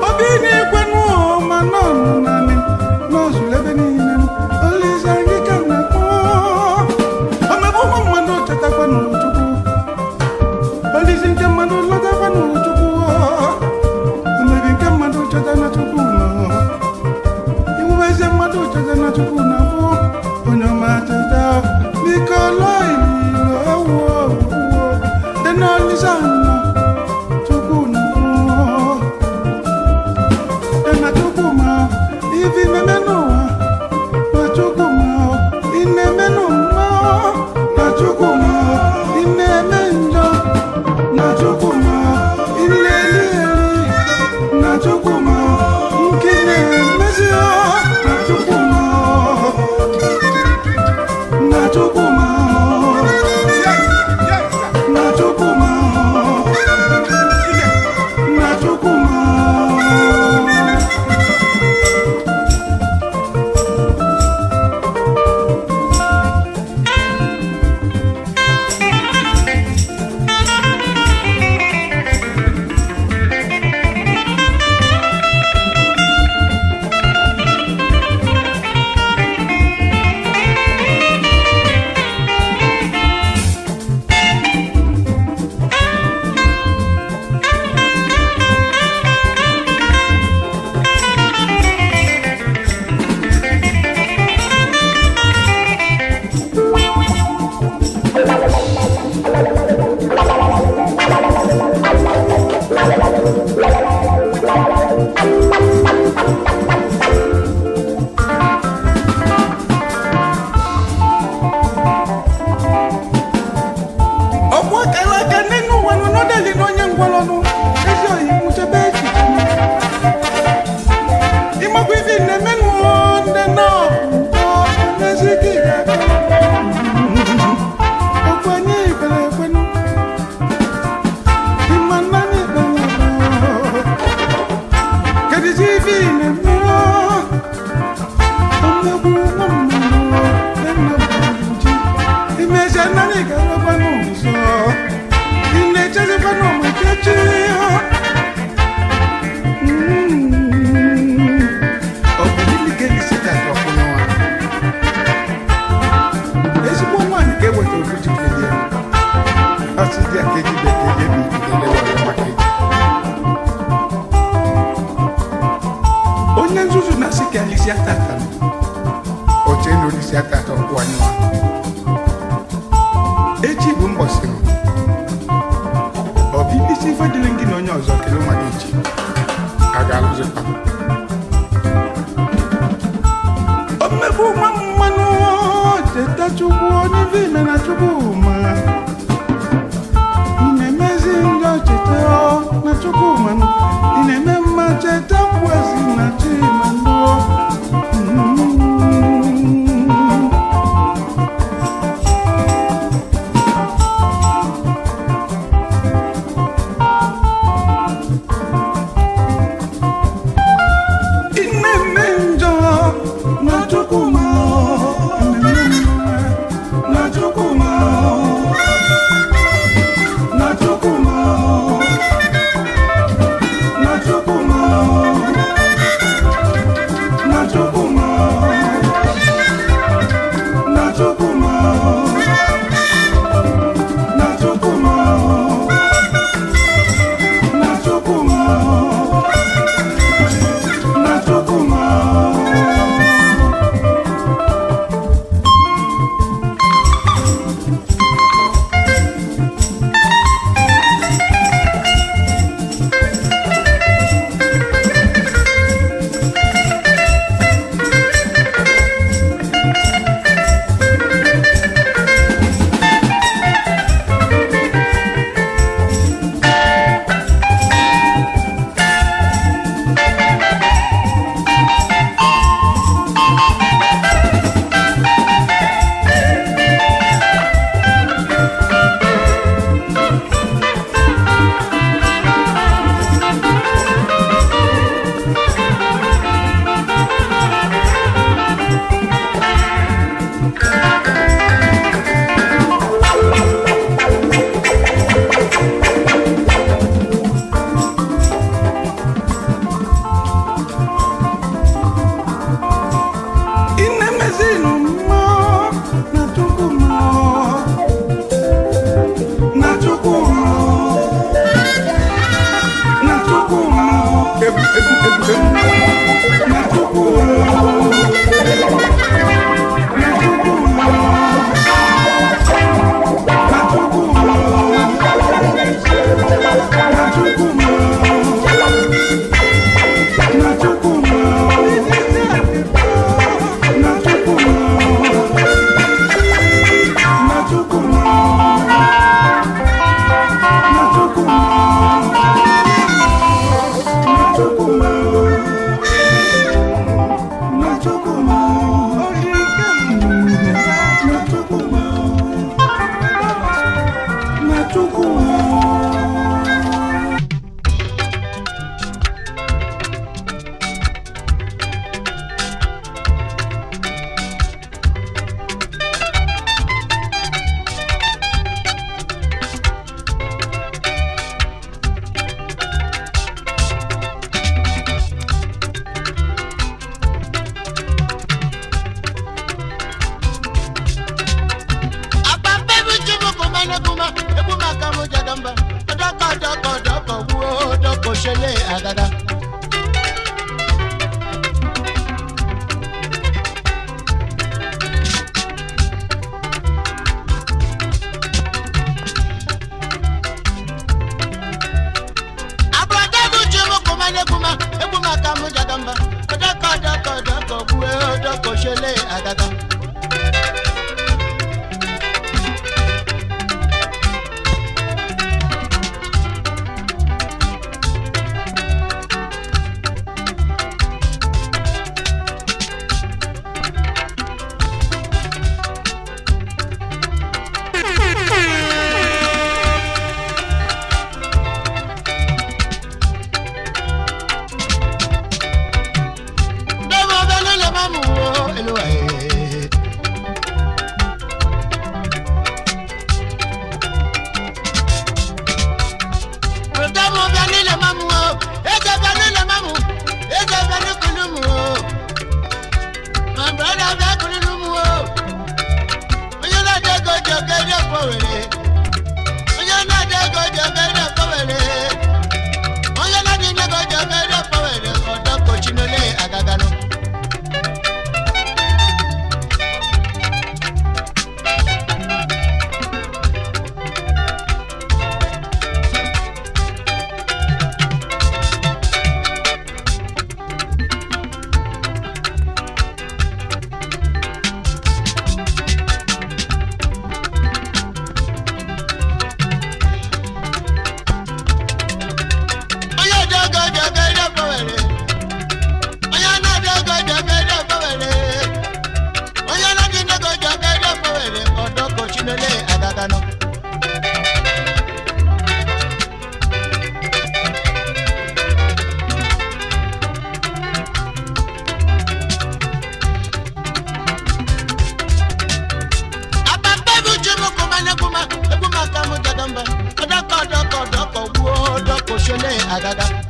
obi na-ekwe n'ụọ ma nọ naanị n'ozuru ebe niile olise anyị ka na-ekwu omebe ụmụ mmadụ chetakwa n'chukwu olisi nke mmadụ lọtakwa n'chukwu omebi nke mmadụ cheta na chukwu nọ iwube eze mmadụ cheta dịrị gị na onye ọzọ kele nwa gị iche a ga-alụzikwa omebu nwa mmanụ cheta chukwu onye vile na chukwu ma ị na-emezi njọ cheta na chukwu manụ ị na-eme mma cheta kwezi na chimanụ agaga.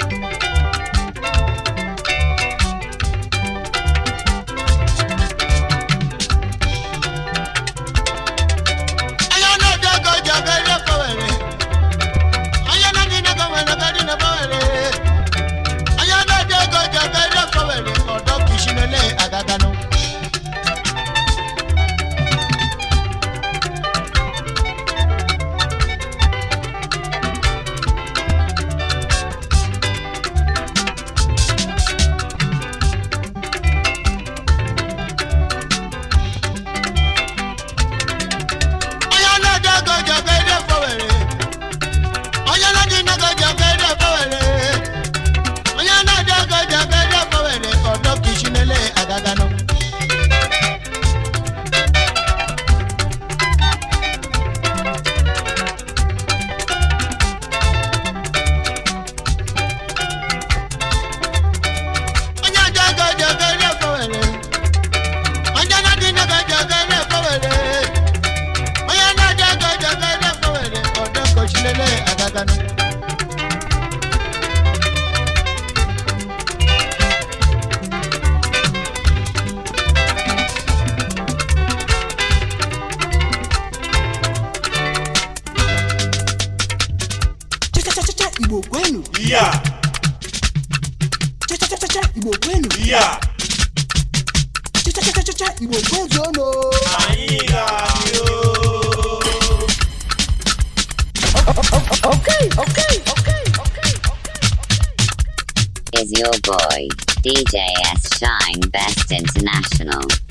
Igbo kwenu. Yeah. Cha Igbo kwenu. Yeah. Cha Igbo kwenu no. Anyị ga-abịa. Okay. Is your boy, DJ S Shine Best International.